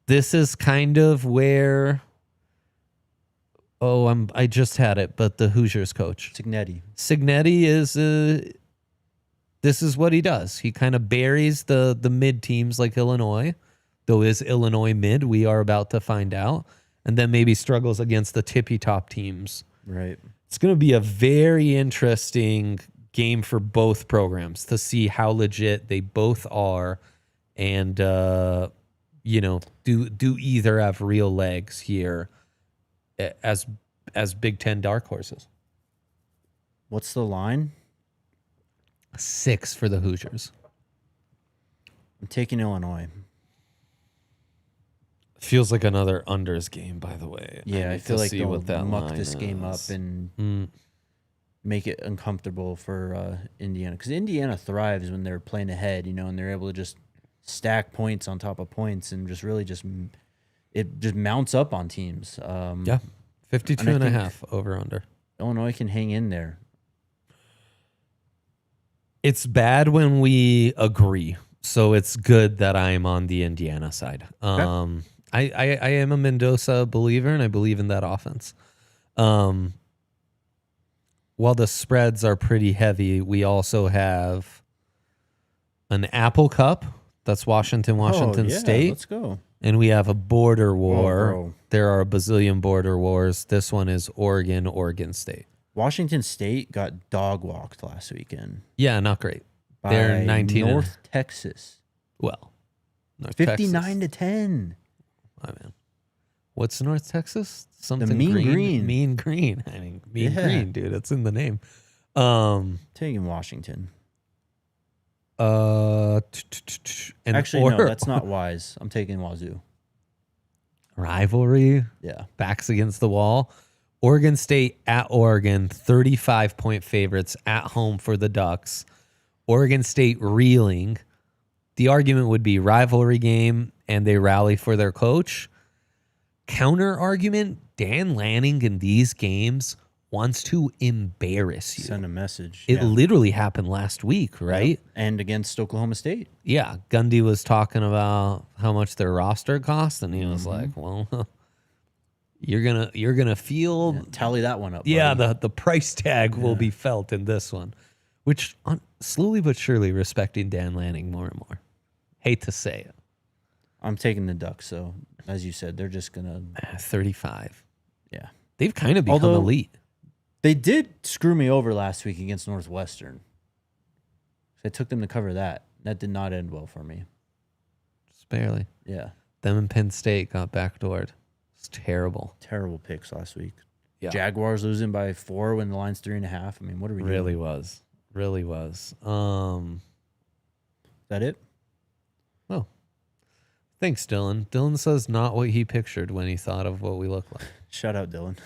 S1: this is kind of where I just had it, but the Hoosiers coach Cignetti is this is what he does. He kind of buries the mid teams like Illinois, though is Illinois mid, we are about to find out, and then maybe struggles against the tippy top teams.
S2: Right.
S1: It's going to be a very interesting game for both programs to see how legit they both are, and do either have real legs here as Big Ten dark horses.
S2: What's the line?
S1: 6 for the Hoosiers.
S2: I'm taking Illinois.
S1: Feels like another unders game, by the way.
S2: Yeah, I feel like
S1: see
S2: they'll
S1: what that
S2: muck
S1: line
S2: this game up
S1: is.
S2: and make it uncomfortable for Indiana. Because Indiana thrives when they're playing ahead, and they're able to just stack points on top of points and just really it just mounts up on teams.
S1: 52.5 over under.
S2: Illinois can hang in there.
S1: It's bad when we agree, so it's good that I'm on the Indiana side. I am a Mendoza believer, and I believe in that offense. While the spreads are pretty heavy, we also have an Apple Cup. That's Washington State.
S2: Let's go.
S1: And we have a border war.
S2: bro.
S1: There are a bazillion border wars. This one is Oregon State.
S2: Washington State got dog walked last weekend.
S1: Yeah, not great.
S2: By
S1: They're 19
S2: North Texas.
S1: Well, North
S2: 59
S1: Texas.
S2: to 10.
S1: Oh, man. What's North Texas? Something
S2: Mean
S1: green.
S2: Green.
S1: Mean Green. I mean, Mean
S2: Yeah.
S1: Green, dude. It's in the name.
S2: Taking Washington.
S1: And
S2: Actually, no, that's not wise. I'm taking Wazoo.
S1: rivalry.
S2: Yeah.
S1: Backs against the wall. Oregon State at Oregon, 35-point favorites at home for the Ducks. Oregon State reeling. the argument would be rivalry game and they rally for their coach. Counter argument, Dan Lanning in these games wants to embarrass you.
S2: Send a message.
S1: It literally happened last week, right?
S2: Yep. And against Oklahoma State.
S1: Yeah. Gundy was talking about how much their roster cost, and he was like, well, you're gonna feel
S2: tally that one up.
S1: Yeah,
S2: buddy.
S1: the price tag will be felt in this one. Which slowly but surely respecting Dan Lanning more and more. Hate to say it.
S2: I'm taking the Ducks, so as you said, they're just gonna
S1: 35.
S2: Yeah.
S1: They've kind of become elite.
S2: They did screw me over last week against Northwestern. I took them to cover that. That did not end well for me.
S1: Just barely.
S2: Yeah.
S1: Them and Penn State got backdoored. It's terrible.
S2: Terrible picks last week.
S1: Yeah.
S2: Jaguars losing by 4 when the line's 3.5. I mean, what are we doing?
S1: Really was.
S2: Is that it?
S1: Well, thanks, Dylan. Dylan says not what he pictured when he thought of what we look like.
S2: Shout out, Dylan.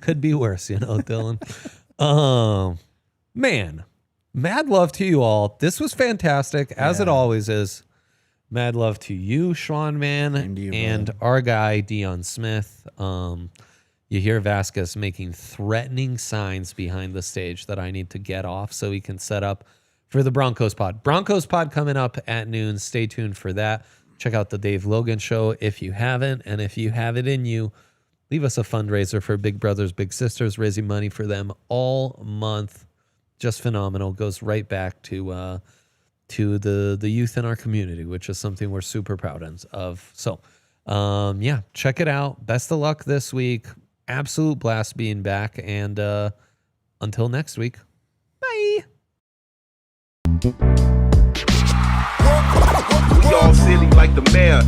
S1: Could be worse, Dylan. Man, mad love to you all. This was fantastic, as it always is. Mad love to you, Schwan Man, and our guy, Dion Smith. You hear Vasquez making threatening signs behind the stage that I need to get off so he can set up for the Broncos pod. Broncos pod coming up at noon. Stay tuned for that. Check out the Dave Logan Show if you haven't. And if you have it in you, leave us a fundraiser for Big Brothers Big Sisters, raising money for them all month. Just phenomenal. Goes right back to the youth in our community, which is something we're super proud of. So, check it out. Best of luck this week. Absolute blast being back. And until next week, bye.
S3: We all silly like the mayor.